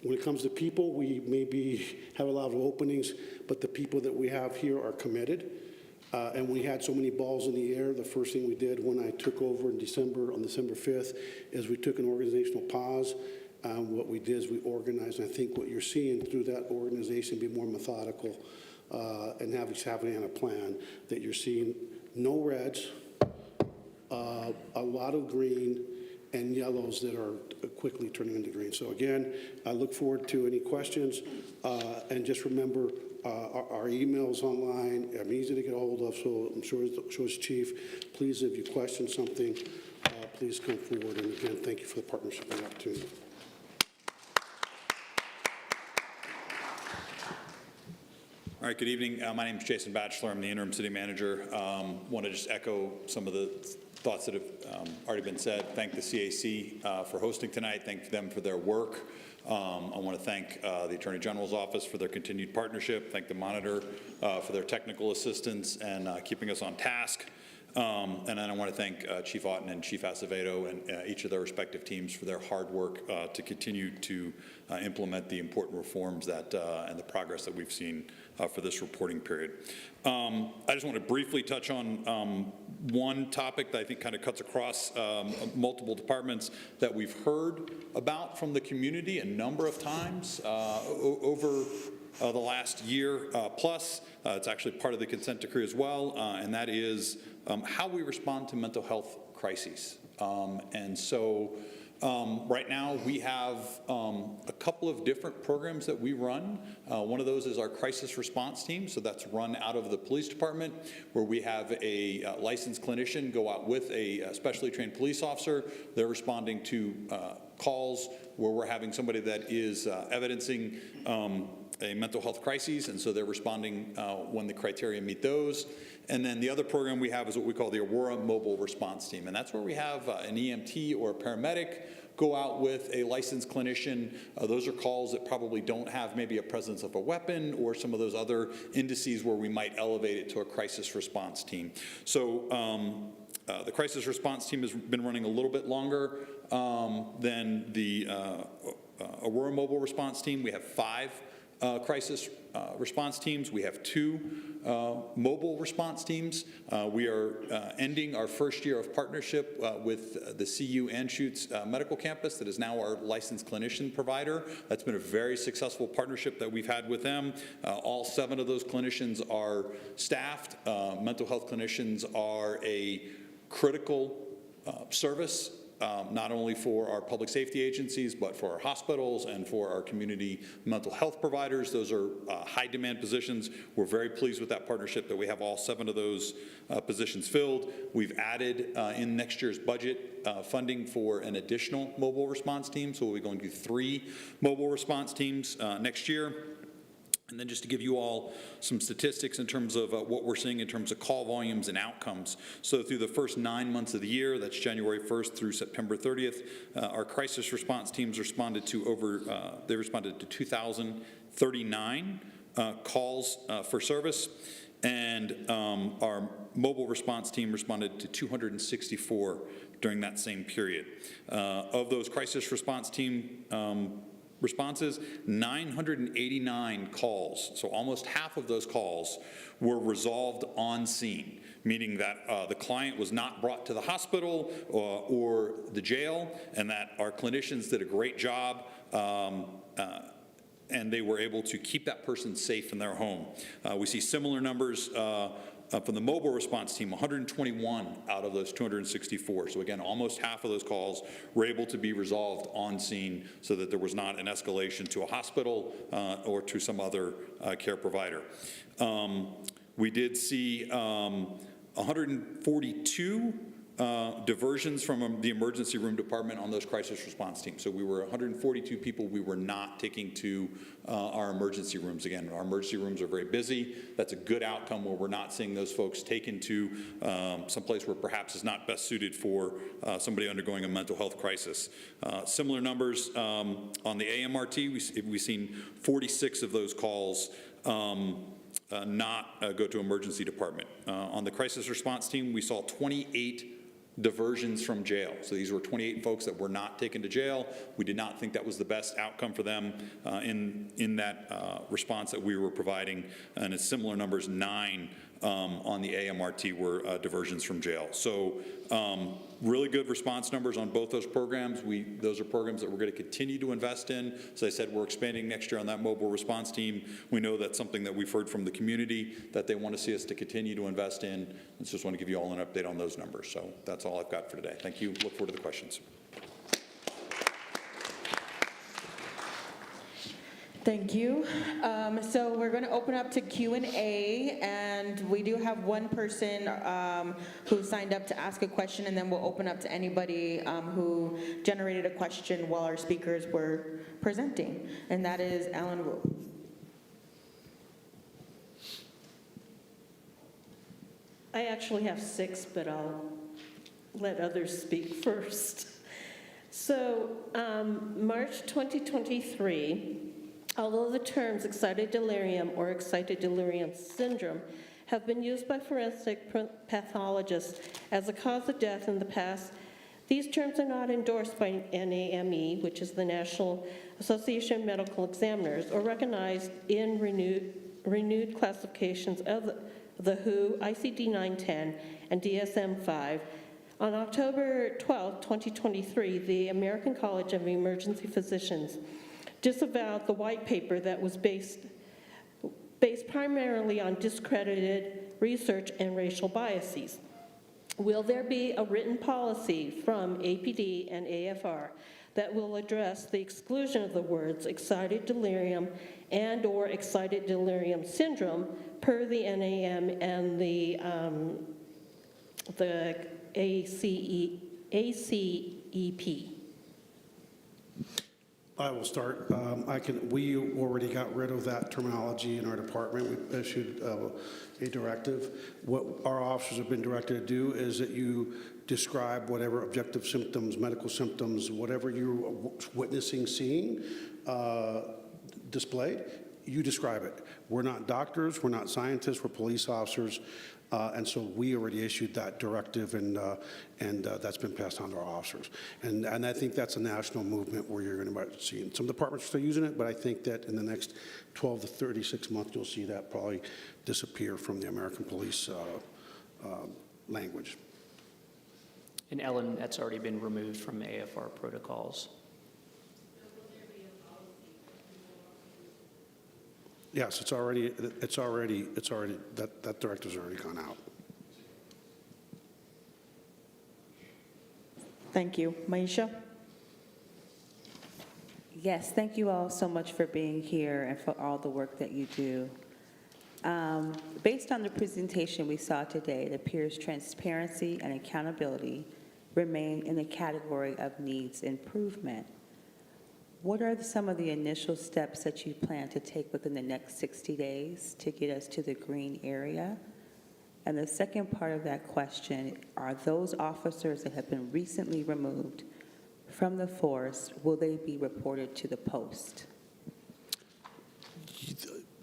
when it comes to people, we maybe have a lot of openings, but the people that we have here are committed. And we had so many balls in the air. The first thing we did when I took over in December, on December 5th, is we took an organizational pause. What we did is we organized, and I think what you're seeing through that organization, be more methodical and having a plan, that you're seeing no reds, a lot of green, and yellows that are quickly turning into green. So again, I look forward to any questions, and just remember, our email's online. I'm easy to get a hold of, so I'm sure as chief, please, if you question something, please come forward. And again, thank you for the partnership and the opportunity. All right, good evening. My name is Jason Batchelor. I'm the interim city manager. Want to just echo some of the thoughts that have already been said. Thank the CAC for hosting tonight. Thank them for their work. I want to thank the Attorney General's office for their continued partnership. Thank the monitor for their technical assistance and keeping us on task. And then I want to thank Chief Otten and Chief Acevedo and each of their respective teams for their hard work to continue to implement the important reforms that and the progress that we've seen for this reporting period. I just want to briefly touch on one topic that I think kind of cuts across multiple departments that we've heard about from the community a number of times over the last year plus. It's actually part of the consent decree as well, and that is how we respond to mental health crises. And so right now we have a couple of different programs that we run. One of those is our crisis response team. So that's run out of the police department, where we have a licensed clinician go out with a specially trained police officer. They're responding to calls where we're having somebody that is evidencing a mental health crisis, and so they're responding when the criteria meet those. And then the other program we have is what we call the Aurora Mobile Response Team, and that's where we have an EMT or a paramedic go out with a licensed clinician. Those are calls that probably don't have maybe a presence of a weapon or some of those other indices where we might elevate it to a crisis response team. So the crisis response team has been running a little bit longer than the Aurora Mobile Response Team. We have 5 crisis response teams. We have 2 mobile response teams. We are ending our first year of partnership with the CU Anschutz Medical Campus that is now our licensed clinician provider. That's been a very successful partnership that we've had with them. All 7 of those clinicians are staffed. Mental health clinicians are a critical service, not only for our public safety agencies, but for our hospitals and for our community mental health providers. Those are high demand positions. We're very pleased with that partnership that we have all 7 of those positions filled. We've added in next year's budget funding for an additional mobile response team. So we'll be going to 3 mobile response teams next year. And then just to give you all some statistics in terms of what we're seeing in terms of call volumes and outcomes. So through the first 9 months of the year, that's January 1st through September 30th, our crisis response teams responded to they responded to 2,039 calls for service. And our mobile response team responded to 264 during that same period. Of those crisis response team responses, 989 calls, so almost half of those calls were resolved on scene, meaning that the client was not brought to the hospital or the jail, and that our clinicians did a great job and they were able to keep that person safe in their home. We see similar numbers from the mobile response team, 121 out of those 264. So again, almost half of those calls were able to be resolved on scene so that there was not an escalation to a hospital or to some other care provider. We did see 142 diversions from the emergency room department on those crisis response teams. So we were 142 people we were not taking to our emergency rooms. Again, our emergency rooms are very busy. That's a good outcome where we're not seeing those folks taken to someplace where perhaps is not best suited for somebody undergoing a mental health crisis. Similar numbers on the AMRT, we've seen 46 of those calls not go to emergency department. On the crisis response team, we saw 28 diversions from jail. So these were 28 folks that were not taken to jail. We did not think that was the best outcome for them in that response that we were providing. And it's similar numbers, 9 on the AMRT were diversions from jail. So really good response numbers on both those programs. Those are programs that we're going to continue to invest in. As I said, we're expanding next year on that mobile response team. We know that's something that we've heard from the community that they want to see us to continue to invest in. I just want to give you all an update on those numbers. So that's all I've got for today. Thank you. Look forward to the questions. Thank you. So we're going to open up to Q&A, and we do have one person who signed up to ask a question, and then we'll open up to anybody who generated a question while our speakers were presenting, and that is Alan Wu. I actually have 6, but I'll let others speak first. So, March 2023, although the terms excited delirium or excited delirium syndrome have been used by forensic pathologists as a cause of death in the past, these terms are not endorsed by NAME, which is the National Association of Medical Examiners, or recognized in renewed classifications of the WHO, ICD-910, and DSM-5. On October 12, 2023, the American College of Emergency Physicians disavowed the white paper that was based primarily on discredited research and racial biases. Will there be a written policy from APD and AFR that will address the exclusion of the words excited delirium and/or excited delirium syndrome per the NAM and the ACEP? I will start. We already got rid of that terminology in our department. We issued a directive. What our officers have been directed to do is that you describe whatever objective symptoms, medical symptoms, whatever you're witnessing, seeing, displayed, you describe it. We're not doctors, we're not scientists, we're police officers. And so we already issued that directive, and that's been passed on to our officers. And I think that's a national movement where you're going to see some departments are still using it, but I think that in the next 12 to 36 months, you'll see that probably disappear from the American police language. And Ellen, that's already been removed from AFR protocols. Yes, it's already that directive's already gone out. Thank you. Maisha? Yes, thank you all so much for being here and for all the work that you do. Based on the presentation we saw today, it appears transparency and accountability remain in the category of needs improvement. What are some of the initial steps that you plan to take within the next 60 days to get us to the green area? And the second part of that question, are those officers that have been recently removed from the force, will they be reported to the post?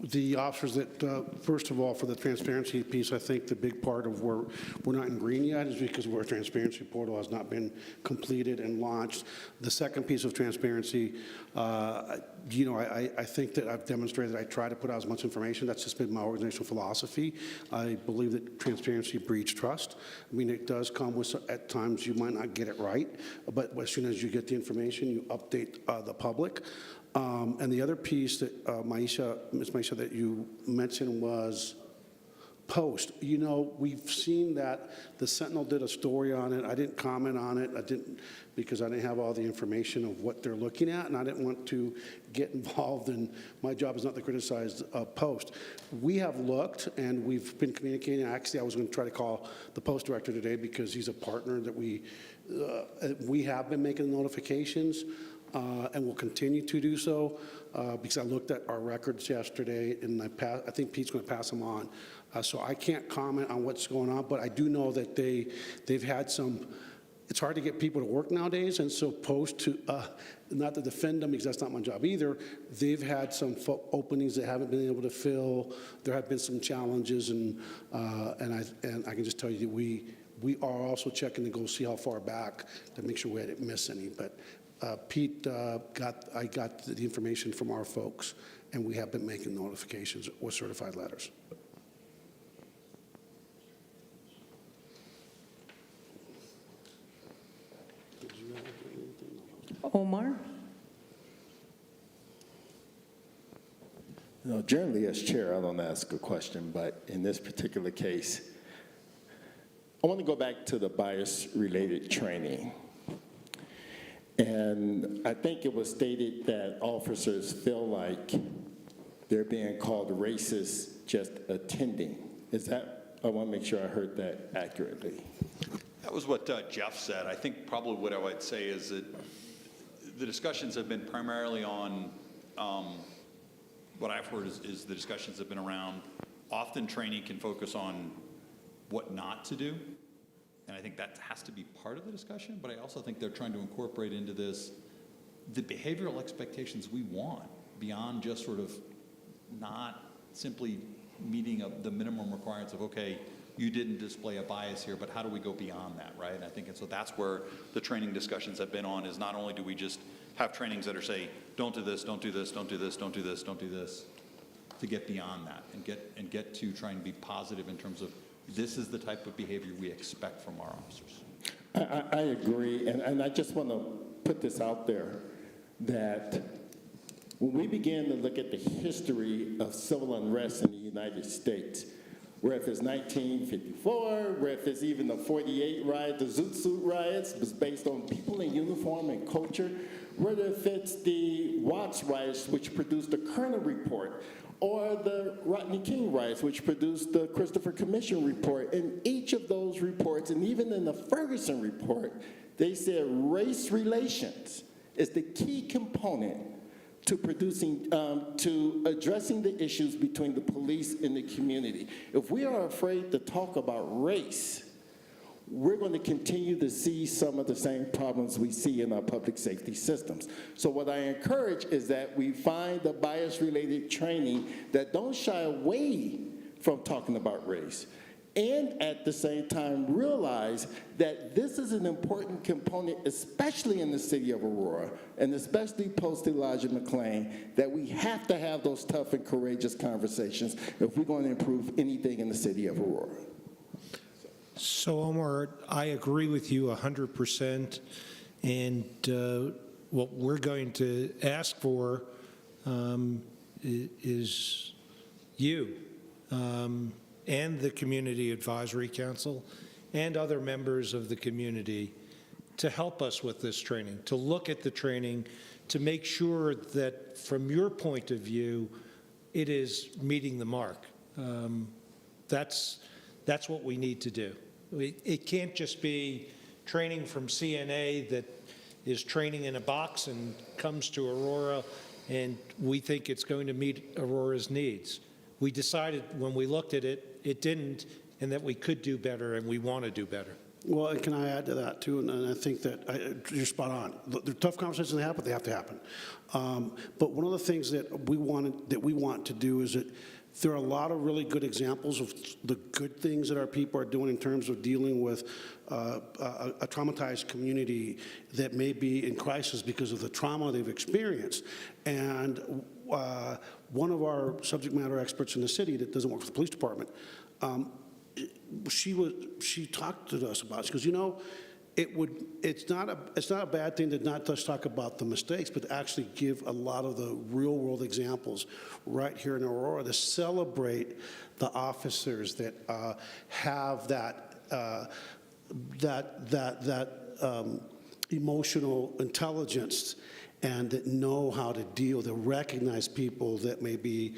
The officers that, first of all, for the transparency piece, I think the big part of where we're not in green yet is because our transparency portal has not been completed and launched. The second piece of transparency, I think that I've demonstrated that I try to put out as much information. That's just been my organizational philosophy. I believe that transparency breeds trust. I mean, it does come with, at times you might not get it right, but as soon as you get the information, you update the public. And the other piece that Ms. Maisha, that you mentioned was post. You know, we've seen that the Sentinel did a story on it. I didn't comment on it. Because I didn't have all the information of what they're looking at, and I didn't want to get involved, and my job is not to criticize Post. We have looked, and we've been communicating. Actually, I was going to try to call the Post director today because he's a partner that we have been making notifications, and will continue to do so, because I looked at our records yesterday, and I think Pete's going to pass them on. So I can't comment on what's going on, but I do know that they've had some. It's hard to get people to work nowadays, and so Post, to not to defend them because that's not my job either, they've had some openings they haven't been able to fill. There have been some challenges, and I can just tell you that we are also checking to go see how far back to make sure we didn't miss any. But Pete, I got the information from our folks, and we have been making notifications with certified letters. Omar? No, generally as chair, I don't ask a question, but in this particular case, I want to go back to the bias-related training. And I think it was stated that officers feel like they're being called racist just attending. I want to make sure I heard that accurately. That was what Jeff said. I think probably what I would say is that the discussions have been primarily on, what I've heard is the discussions have been around, often training can focus on what not to do. And I think that has to be part of the discussion, but I also think they're trying to incorporate into this the behavioral expectations we want beyond just sort of not simply meeting the minimum requirements of, okay, you didn't display a bias here, but how do we go beyond that, right? And I think, and so that's where the training discussions have been on, is not only do we just have trainings that are say, don't do this, don't do this, don't do this, don't do this, don't do this, to get beyond that and get to try and be positive in terms of this is the type of behavior we expect from our officers. I agree, and I just want to put this out there, that when we began to look at the history of civil unrest in the United States, where if it's 1954, where if it's even the 48 riot, the Zoot Suit riots, was based on people in uniform and culture, whether if it's the Watts riots, which produced the Kerner report, or the Rodney King riots, which produced the Christopher Commission report. In each of those reports, and even in the Ferguson report, they said race relations is the key component to producing, to addressing the issues between the police and the community. If we are afraid to talk about race, we're going to continue to see some of the same problems we see in our public safety systems. So what I encourage is that we find the bias-related training that don't shy away from talking about race, and at the same time realize that this is an important component, especially in the city of Aurora, and especially post-Elijah McClain, that we have to have those tough and courageous conversations if we're going to improve anything in the city of Aurora. So Omar, I agree with you 100%, and what we're going to ask for is you and the Community Advisory Council and other members of the community to help us with this training, to look at the training, to make sure that from your point of view, it is meeting the mark. That's what we need to do. It can't just be training from CNA that is training in a box and comes to Aurora and we think it's going to meet Aurora's needs. We decided when we looked at it, it didn't, and that we could do better and we want to do better. Well, and can I add to that too? And I think that you're spot on. The tough conversations they have to happen. But one of the things that we want to do is that there are a lot of really good examples of the good things that our people are doing in terms of dealing with a traumatized community that may be in crisis because of the trauma they've experienced. And one of our subject matter experts in the city that doesn't work for the police department, she talked to us about it. She goes, you know, it's not a bad thing to not just talk about the mistakes, but to actually give a lot of the real world examples right here in Aurora to celebrate the officers that have that emotional intelligence and that know how to deal, to recognize people that may be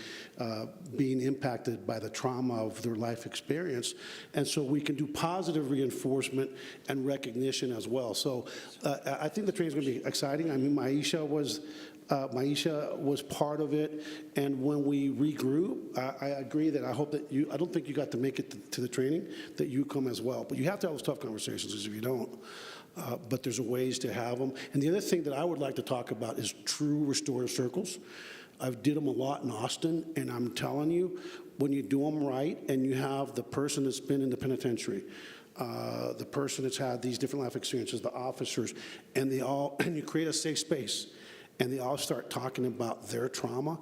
being impacted by the trauma of their life experience. And so we can do positive reinforcement and recognition as well. So I think the training is going to be exciting. I mean, Maisha was part of it. And when we regroup, I agree that I hope that I don't think you got to make it to the training, that you come as well. But you have to have those tough conversations, because if you don't, but there's ways to have them. And the other thing that I would like to talk about is true restorative circles. I've did them a lot in Austin, and I'm telling you, when you do them right and you have the person that's been in the penitentiary, the person that's had these different life experiences, the officers, and you create a safe space, and they all start talking about their trauma.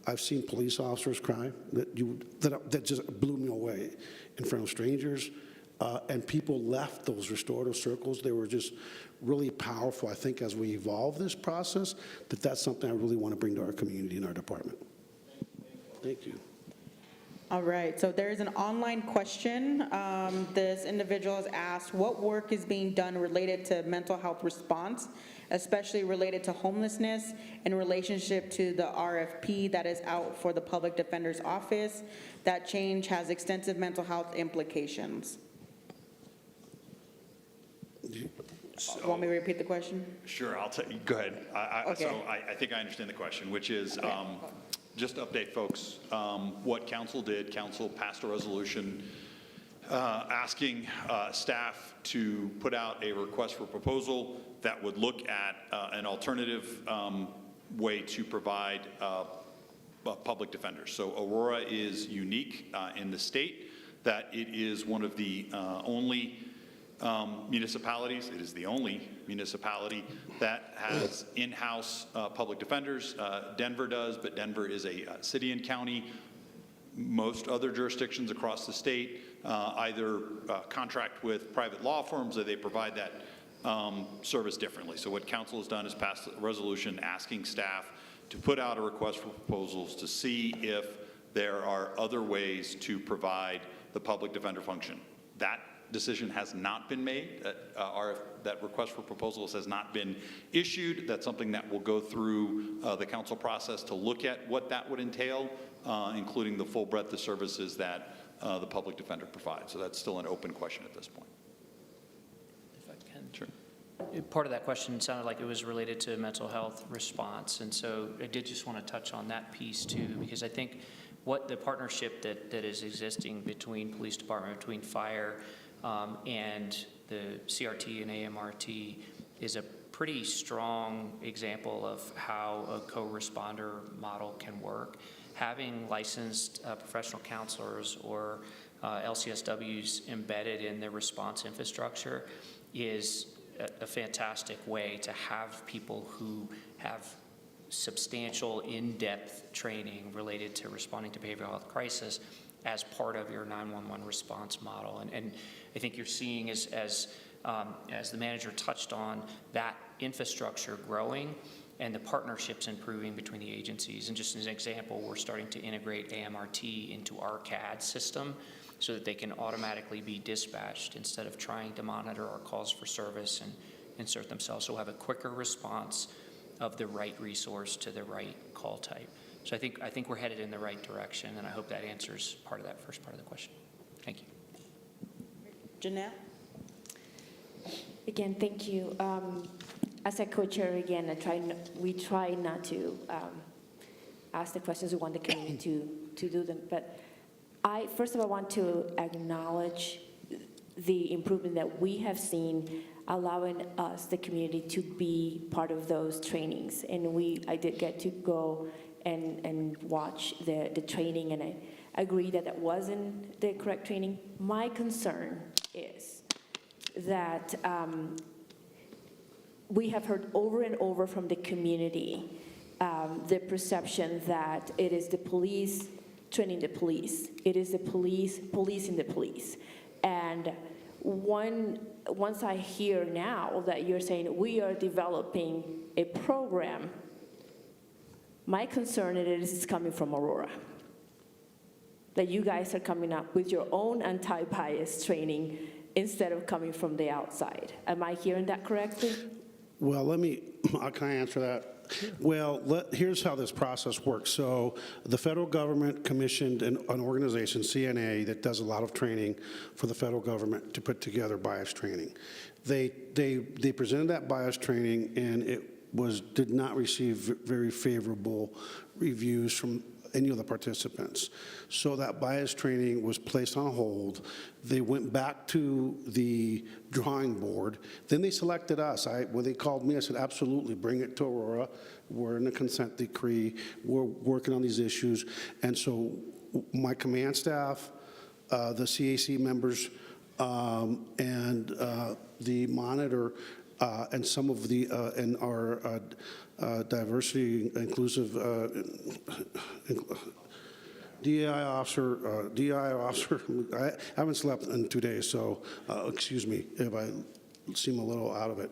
I've seen police officers cry that just blew me away in front of strangers. And people left those restorative circles. They were just really powerful. I think as we evolve this process, that's something I really want to bring to our community and our department. Thank you. All right, so there is an online question. This individual has asked, what work is being done related to mental health response, especially related to homelessness in relationship to the RFP that is out for the Public Defender's Office? That change has extensive mental health implications. Want me to repeat the question? Sure, I'll tell you. Go ahead. Okay. So I think I understand the question, which is just to update folks what council did. Council passed a resolution asking staff to put out a request for proposal that would look at an alternative way to provide public defenders. So Aurora is unique in the state that it is one of the only municipalities, it is the only municipality that has in-house public defenders. Denver does, but Denver is a city and county. Most other jurisdictions across the state either contract with private law firms or they provide that service differently. So what council has done is passed a resolution asking staff to put out a request for proposals to see if there are other ways to provide the public defender function. That decision has not been made. That request for proposals has not been issued. That's something that will go through the council process to look at what that would entail, including the full breadth of services that the public defender provides. So that's still an open question at this point. If I can. Sure. Part of that question sounded like it was related to mental health response, and so I did just want to touch on that piece too, because I think what the partnership that is existing between police department, between fire and the CRT and AMRT is a pretty strong example of how a co-responder model can work. Having licensed professional counselors or LCSWs embedded in the response infrastructure is a fantastic way to have people who have substantial in-depth training related to responding to behavioral health crisis as part of your 911 response model. And I think you're seeing as the manager touched on, that infrastructure growing and the partnerships improving between the agencies. And just as an example, we're starting to integrate AMRT into our CAD system so that they can automatically be dispatched instead of trying to monitor our calls for service and insert themselves. So we'll have a quicker response of the right resource to the right call type. So I think we're headed in the right direction, and I hope that answers part of that first part of the question. Thank you. Janelle? Again, thank you. As a co-chair, again, we try not to ask the questions. We want the community to do them. But I, first of all, want to acknowledge the improvement that we have seen, allowing us, the community, to be part of those trainings. And I did get to go and watch the training, and I agree that wasn't the correct training. My concern is that we have heard over and over from the community the perception that it is the police training the police. It is the police policing the police. And once I hear now that you're saying we are developing a program, my concern is coming from Aurora. That you guys are coming up with your own anti-bias training instead of coming from the outside. Am I hearing that correctly? Well, can I answer that? Well, here's how this process works. So the federal government commissioned an organization, CNA, that does a lot of training for the federal government to put together bias training. They presented that bias training, and it did not receive very favorable reviews from any of the participants. So that bias training was placed on hold. They went back to the drawing board. Then they selected us. When they called me, I said, absolutely, bring it to Aurora. We're in the consent decree. We're working on these issues. And so my command staff, the CAC members, and the monitor, and some of the, and our diversity inclusive DEI officer, I haven't slept in 2 days, so excuse me if I seem a little out of it,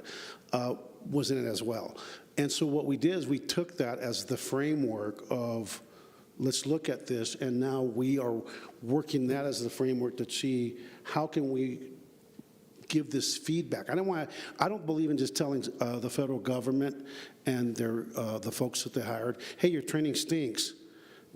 was in it as well. And so what we did is we took that as the framework of, let's look at this, and now we are working that as the framework to see how can we give this feedback. I don't believe in just telling the federal government and the folks that they hired, hey, your training stinks,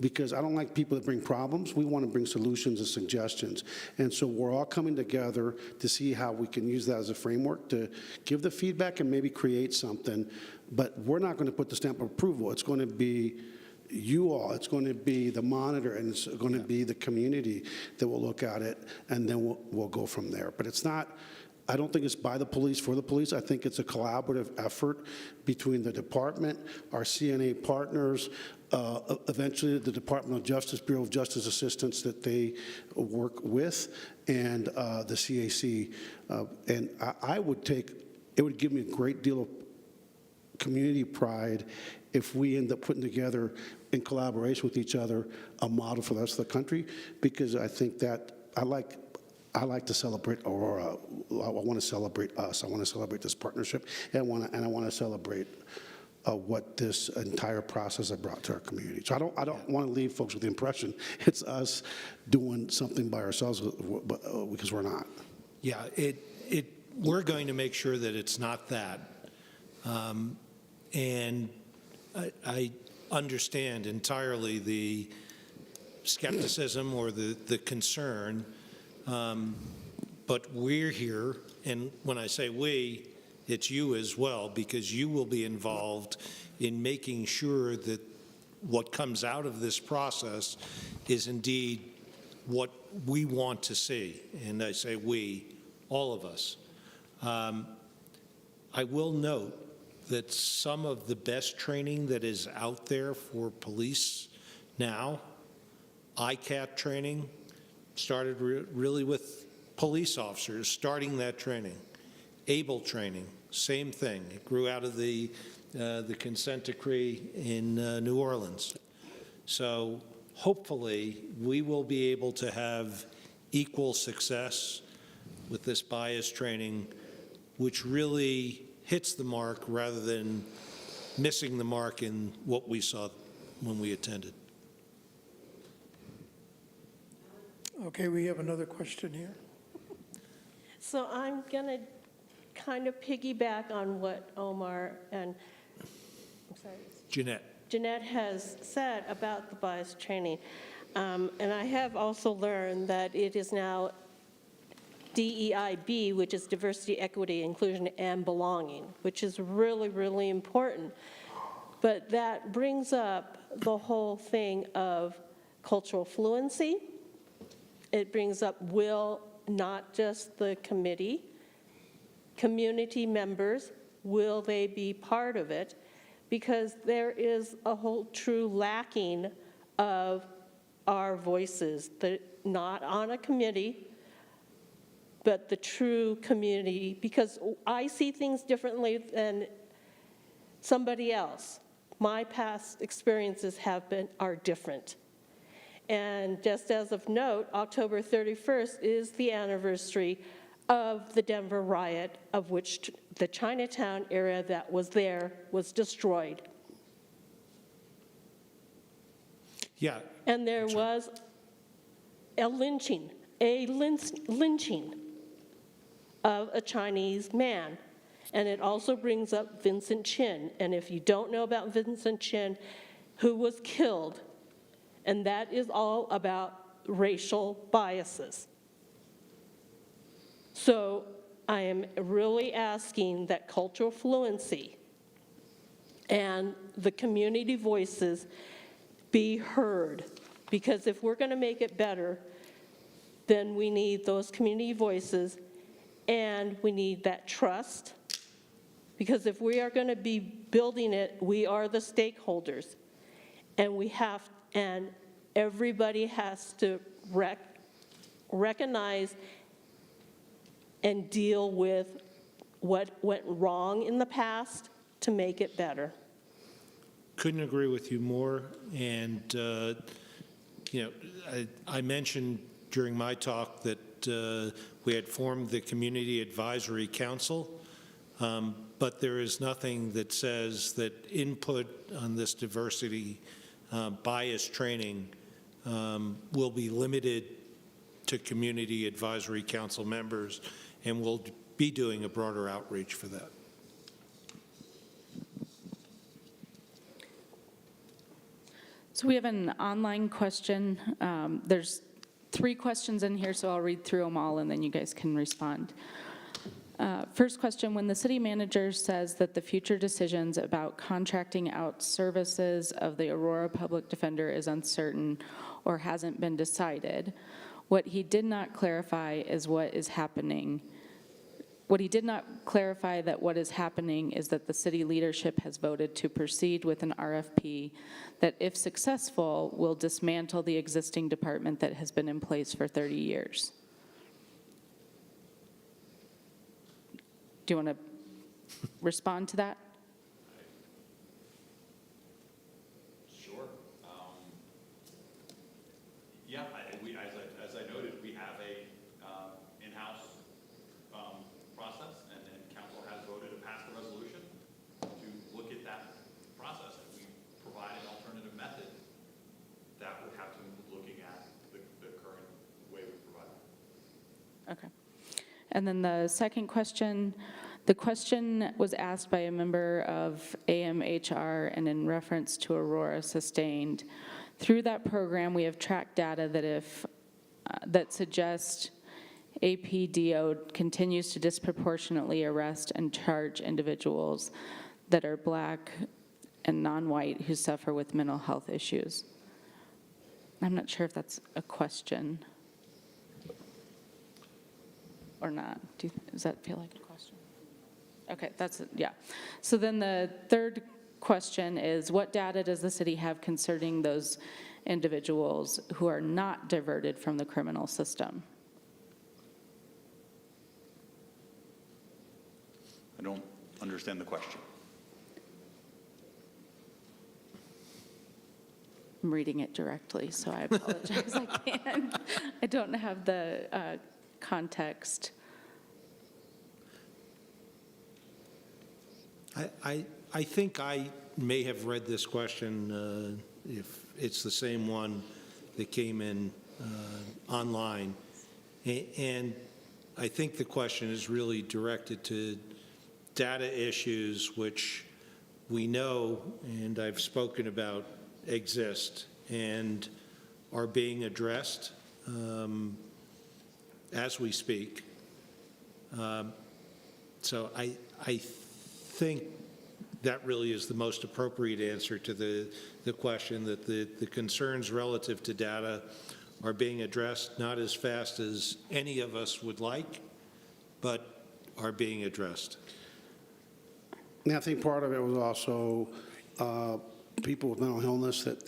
because I don't like people that bring problems. We want to bring solutions and suggestions. And so we're all coming together to see how we can use that as a framework to give the feedback and maybe create something. But we're not going to put the stamp of approval. It's going to be you all, it's going to be the monitor, and it's going to be the community that will look at it, and then we'll go from there. But it's not, I don't think it's by the police, for the police. I think it's a collaborative effort between the department, our CNA partners, eventually the Department of Justice, Bureau of Justice Assistance that they work with, and the CAC. And I would take, it would give me a great deal of community pride if we end up putting together, in collaboration with each other, a model for the rest of the country, because I think that I like to celebrate Aurora. I want to celebrate us. I want to celebrate this partnership, and I want to celebrate what this entire process has brought to our community. So I don't want to leave folks with the impression it's us doing something by ourselves, because we're not. Yeah, we're going to make sure that it's not that. And I understand entirely the skepticism or the concern, but we're here, and when I say we, it's you as well, because you will be involved in making sure that what comes out of this process is indeed what we want to see. And I say we, all of us. I will note that some of the best training that is out there for police now, ICAT training, started really with police officers starting that training. ABLE training, same thing. It grew out of the consent decree in New Orleans. So hopefully we will be able to have equal success with this bias training, which really hits the mark rather than missing the mark in what we saw when we attended. Okay, we have another question here. So I'm going to kind of piggyback on what Omar and, I'm sorry, Jeanette has said about the bias training. And I have also learned that it is now DEIB, which is diversity, equity, inclusion, and belonging, which is really, really important. But that brings up the whole thing of cultural fluency. It brings up will not just the committee, community members, will they be part of it? Because there is a whole true lacking of our voices, not on a committee, but the true community, because I see things differently than somebody else. My past experiences are different. And just as of note, October 31st is the anniversary of the Denver riot, of which the Chinatown area that was there was destroyed. Yeah. And there was a lynching of a Chinese man. And it also brings up Vincent Chin. And if you don't know about Vincent Chin, who was killed, and that is all about racial biases. So I am really asking that cultural fluency and the community voices be heard, because if we're going to make it better, then we need those community voices, and we need that trust, because if we are going to be building it, we are the stakeholders, and everybody has to recognize and deal with what went wrong in the past to make it better. Couldn't agree with you more. And, I mentioned during my talk that we had formed the Community Advisory Council, but there is nothing that says that input on this diversity bias training will be limited to Community Advisory Council members, and we'll be doing a broader outreach for that. So we have an online question. There's 3 questions in here, so I'll read through them all, and then you guys can respond. First question, when the city manager says that the future decisions about contracting out services of the Aurora Public Defender is uncertain or hasn't been decided, what he did not clarify is what is happening. What he did not clarify that what is happening is that the city leadership has voted to proceed with an RFP that, if successful, will dismantle the existing department that has been in place for 30 years. Do you want to respond to that? Sure. Yeah, as I noted, we have a in-house process, and council has voted to pass the resolution to look at that process. If we provide an alternative method, that would have to include looking at the current way we provide it. Okay. And then the second question, the question was asked by a member of AMHR and in reference to Aurora Sustained. Through that program, we have tracked data that suggests APDO continues to disproportionately arrest and charge individuals that are Black and non-white who suffer with mental health issues. I'm not sure if that's a question or not. Does that feel like a question? Okay, yeah. So then the third question is, what data does the city have concerning those individuals who are not diverted from the criminal system? I don't understand the question. I'm reading it directly, so I apologize. I don't have the context. I think I may have read this question, if it's the same one that came in online. And I think the question is really directed to data issues which we know, and I've spoken about, exist and are being addressed as we speak. So I think that really is the most appropriate answer to the question, that the concerns relative to data are being addressed, not as fast as any of us would like, but are being addressed. And I think part of it was also people with mental illness that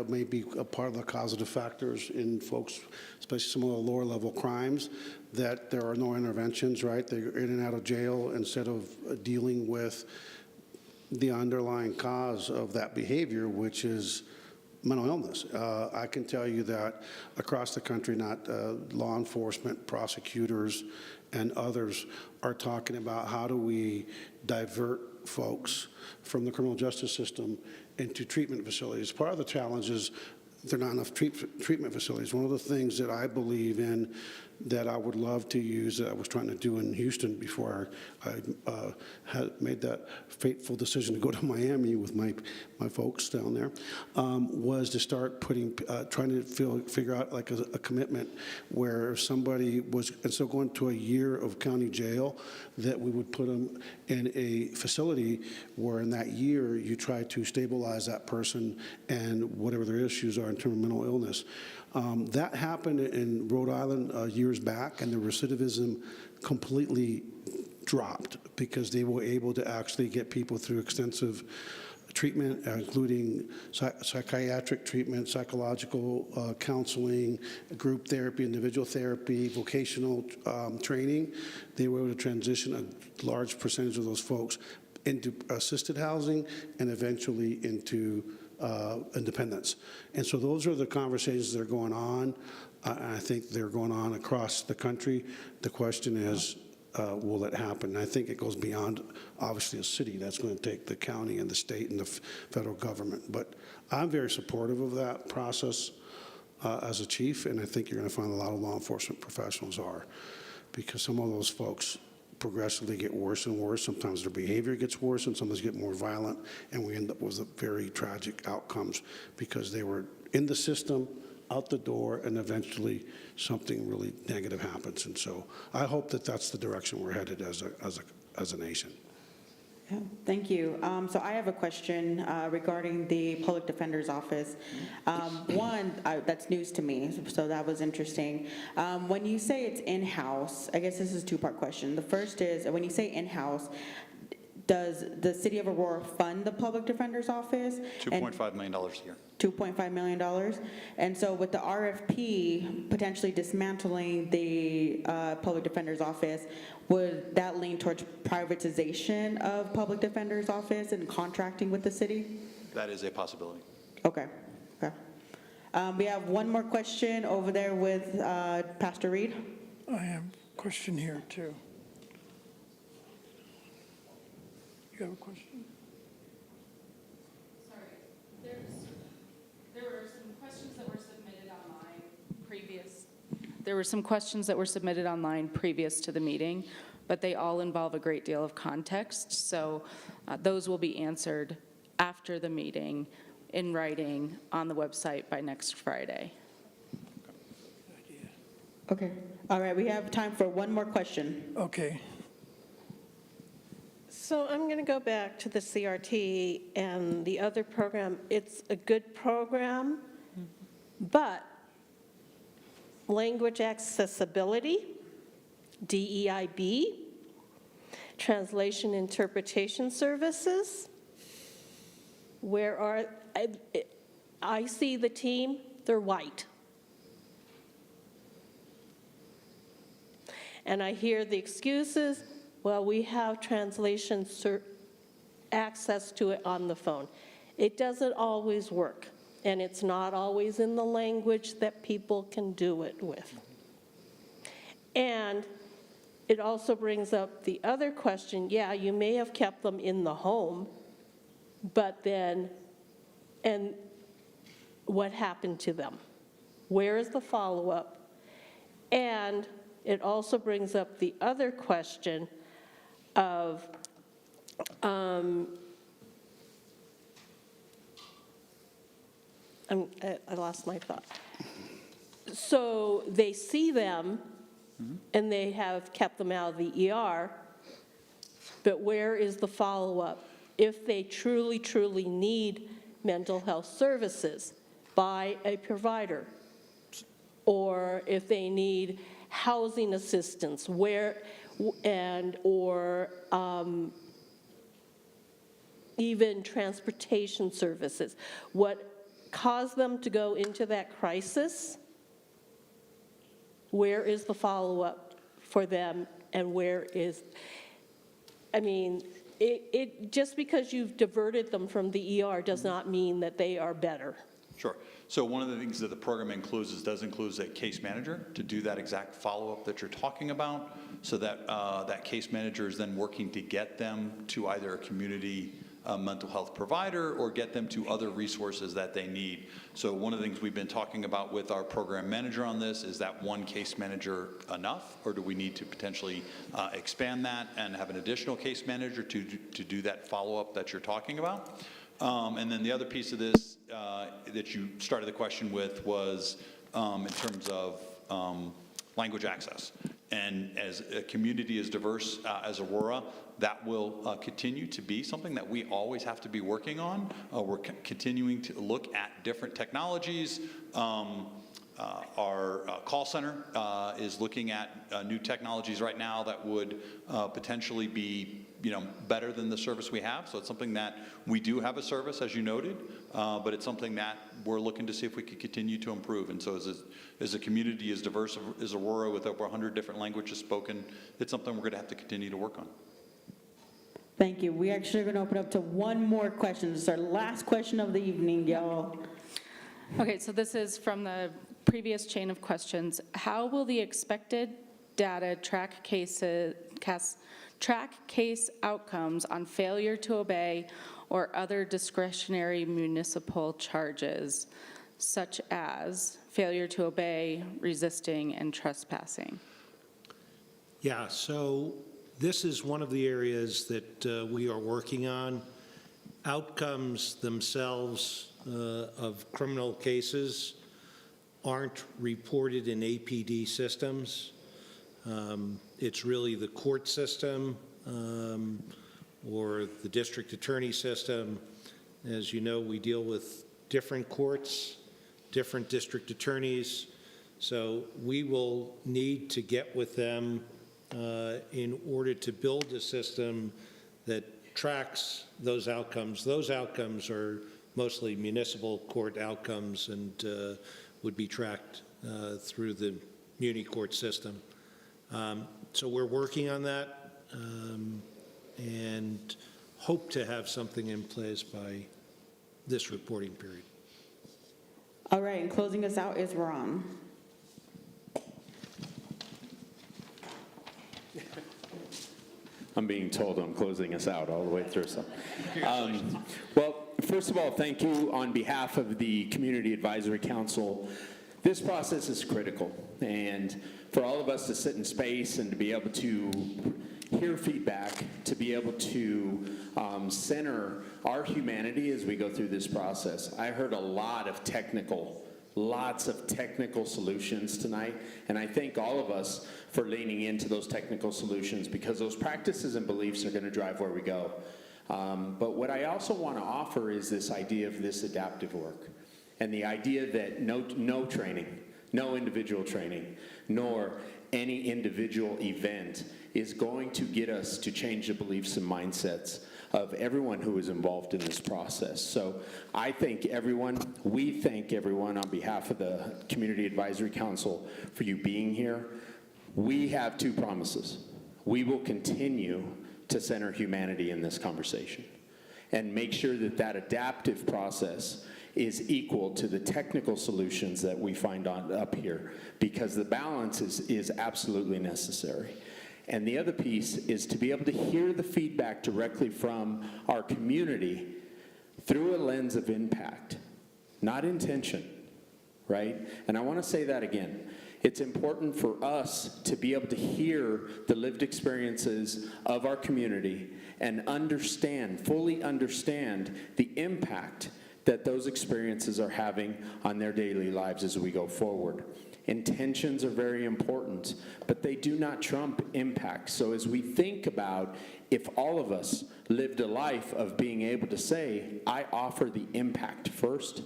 may be a part of the causative factors in folks, especially some of the lower level crimes, that there are no interventions, right? They're in and out of jail instead of dealing with the underlying cause of that behavior, which is mental illness. I can tell you that across the country, not law enforcement, prosecutors, and others are talking about how do we divert folks from the criminal justice system into treatment facilities. Part of the challenge is there are not enough treatment facilities. One of the things that I believe in that I would love to use, that I was trying to do in Houston before I had made that fateful decision to go to Miami with my folks down there, was to start trying to figure out like a commitment where somebody was, instead of going to a year of county jail, that we would put them in a facility where in that year you try to stabilize that person and whatever their issues are in terms of mental illness. That happened in Rhode Island years back, and the recidivism completely dropped because they were able to actually get people through extensive treatment, including psychiatric treatment, psychological counseling, group therapy, individual therapy, vocational training. They were able to transition a large percentage of those folks into assisted housing and eventually into independence. And so those are the conversations that are going on. I think they're going on across the country. The question is, will it happen? And I think it goes beyond, obviously, a city. That's going to take the county and the state and the federal government. But I'm very supportive of that process as a chief, and I think you're going to find a lot of law enforcement professionals are, because some of those folks progressively get worse and worse. Sometimes their behavior gets worse and sometimes get more violent, and we end up with very tragic outcomes because they were in the system out the door, and eventually something really negative happens. And so I hope that that's the direction we're headed as a nation. Yeah, thank you. So I have a question regarding the Public Defender's Office. That's news to me, so that was interesting. When you say it's in-house, I guess this is a two-part question. The first is, when you say in-house, does the City of Aurora fund the Public Defender's Office? $2.5 million a year. $2.5 million. And so with the RFP potentially dismantling the Public Defender's Office, would that lean towards privatization of Public Defender's Office and contracting with the city? That is a possibility. Okay. We have one more question over there with Pastor Reed. I have a question here, too. You have a question? Sorry, there were some questions that were submitted online previous. There were some questions that were submitted online previous to the meeting, but they all involve a great deal of context. So those will be answered after the meeting in writing on the website by next Friday. Okay. All right, we have time for one more question. Okay. So I'm going to go back to the CRT and the other program. It's a good program, but language accessibility, DEIB, translation interpretation services, where are, I see the team, they're white. And I hear the excuses, well, we have translation access to it on the phone. It doesn't always work, and it's not always in the language that people can do it with. And it also brings up the other question, yeah, you may have kept them in the home, but then, and what happened to them? Where is the follow-up? And it also brings up the other question of I lost my thought. So they see them, and they have kept them out of the ER, but where is the follow-up? If they truly, truly need mental health services by a provider, or if they need housing assistance, where, and, or even transportation services. What caused them to go into that crisis? Where is the follow-up for them, and where is, I mean, it just because you've diverted them from the ER does not mean that they are better. Sure. So one of the things that the program does include a case manager to do that exact follow-up that you're talking about, so that that case manager is then working to get them to either a community mental health provider or get them to other resources that they need. So one of the things we've been talking about with our program manager on this is that one case manager enough, or do we need to potentially expand that and have an additional case manager to do that follow-up that you're talking about? And then the other piece of this that you started the question with was in terms of language access. And as a community as diverse as Aurora, that will continue to be something that we always have to be working on. We're continuing to look at different technologies. Our call center is looking at new technologies right now that would potentially be, better than the service we have. So it's something that we do have a service, as you noted, but it's something that we're looking to see if we could continue to improve. And so as a community as diverse as Aurora, with over 100 different languages spoken, it's something we're going to have to continue to work on. Thank you. We actually are going to open up to one more question. This is our last question of the evening, y'all. Okay, so this is from the previous chain of questions. How will the expected data track case outcomes on failure to obey or other discretionary municipal charges, such as failure to obey, resisting, and trespassing? Yeah, so this is one of the areas that we are working on. Outcomes themselves of criminal cases aren't reported in APD systems. It's really the court system or the district attorney system. As you know, we deal with different courts, different district attorneys, so we will need to get with them in order to build a system that tracks those outcomes. Those outcomes are mostly municipal court outcomes and would be tracked through the muni court system. So we're working on that and hope to have something in place by this reporting period. All right, and closing us out is Ron. I'm being told I'm closing us out all the way through, so. Well, first of all, thank you on behalf of the Community Advisory Council. This process is critical, and for all of us to sit in space and to be able to hear feedback, to be able to center our humanity as we go through this process. I heard lots of technical solutions tonight, and I thank all of us for leaning into those technical solutions, because those practices and beliefs are going to drive where we go. But what I also want to offer is this idea of this adaptive work, and the idea that no training, no individual training, nor any individual event is going to get us to change the beliefs and mindsets of everyone who is involved in this process. So I thank everyone, we thank everyone on behalf of the Community Advisory Council for you being here. We have two promises. We will continue to center humanity in this conversation and make sure that that adaptive process is equal to the technical solutions that we find up here, because the balance is absolutely necessary. And the other piece is to be able to hear the feedback directly from our community through a lens of impact, not intention, right? And I want to say that again. It's important for us to be able to hear the lived experiences of our community and understand, fully understand the impact that those experiences are having on their daily lives as we go forward. Intentions are very important, but they do not trump impact. So as we think about if all of us lived a life of being able to say, I offer the impact first,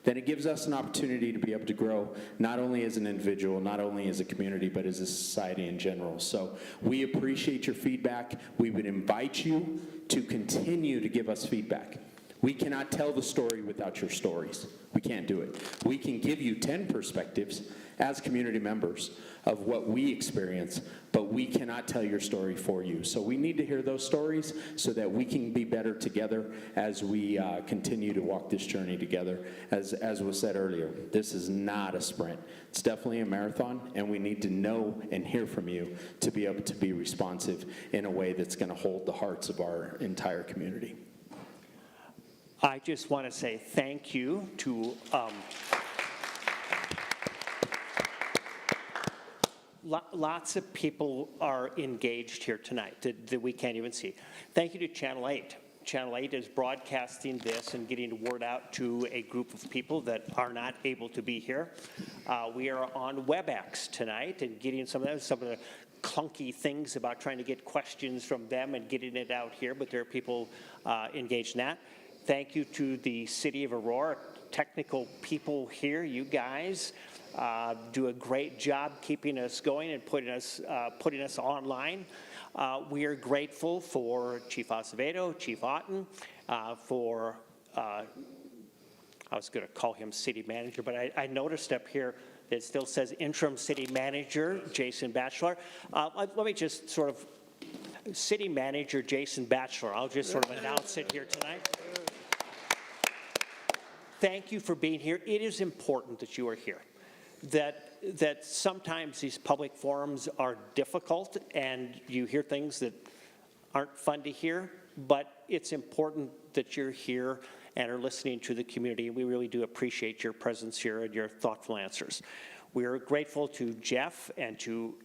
then it gives us an opportunity to be able to grow, not only as an individual, not only as a community, but as a society in general. So we appreciate your feedback. We would invite you to continue to give us feedback. We cannot tell the story without your stories. We can't do it. We can give you 10 perspectives as community members of what we experience, but we cannot tell your story for you. So we need to hear those stories so that we can be better together as we continue to walk this journey together. As was said earlier, this is not a sprint. It's definitely a marathon, and we need to know and hear from you to be able to be responsive in a way that's going to hold the hearts of our entire community. I just want to say thank you to lots of people are engaged here tonight that we can't even see. Thank you to Channel 8. Channel 8 is broadcasting this and getting the word out to a group of people that are not able to be here. We are on WebEx tonight and getting some of the clunky things about trying to get questions from them and getting it out here, but there are people engaged in that. Thank you to the City of Aurora, technical people here. You guys do a great job keeping us going and putting us online. We are grateful for Chief Acevedo, Chief Otten, for, I was going to call him City Manager, but I noticed up here it still says Interim City Manager Jason Batchelor. Let me just sort of, City Manager Jason Batchelor, I'll just sort of announce it here tonight. Thank you for being here. It is important that you are here. That sometimes these public forums are difficult and you hear things that aren't fun to hear, but it's important that you're here and are listening to the community. We really do appreciate your presence here and your thoughtful answers. We are grateful to Jeff and to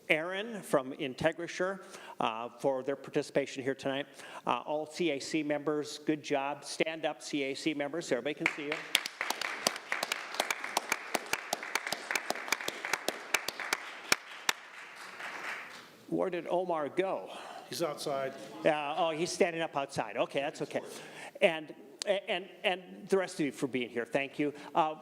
Aaron from IntegraSure for their participation here tonight. All CAC members, good job. Stand up, CAC members, so everybody can see you. Where did Omar go? He's outside. Oh, he's standing up outside. Okay, that's okay. And the rest of you for being here, thank you.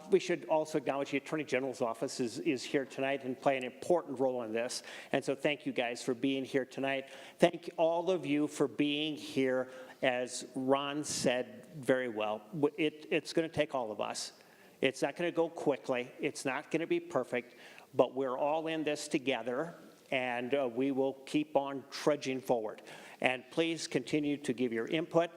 We should also acknowledge the Attorney General's office is here tonight and play an important role in this. And so thank you guys for being here tonight. Thank all of you for being here. As Ron said very well, it's going to take all of us. It's not going to go quickly. It's not going to be perfect, but we're all in this together, and we will keep on trudging forward. And please continue to give your input.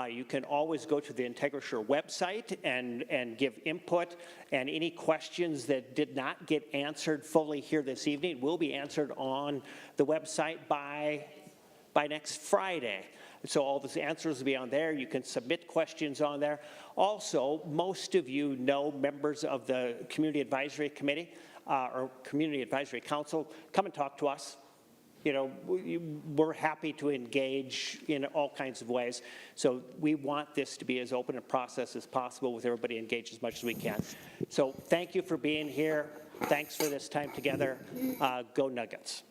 You can always go to the IntegraSure website and give input. And any questions that did not get answered fully here this evening will be answered on the website by next Friday. So all the answers will be on there. You can submit questions on there. Also, most of you know members of the Community Advisory Committee or Community Advisory Council. Come and talk to us. You know, we're happy to engage in all kinds of ways. So we want this to be as open a process as possible with everybody engaged as much as we can. So thank you for being here. Thanks for this time together. Go Nuggets.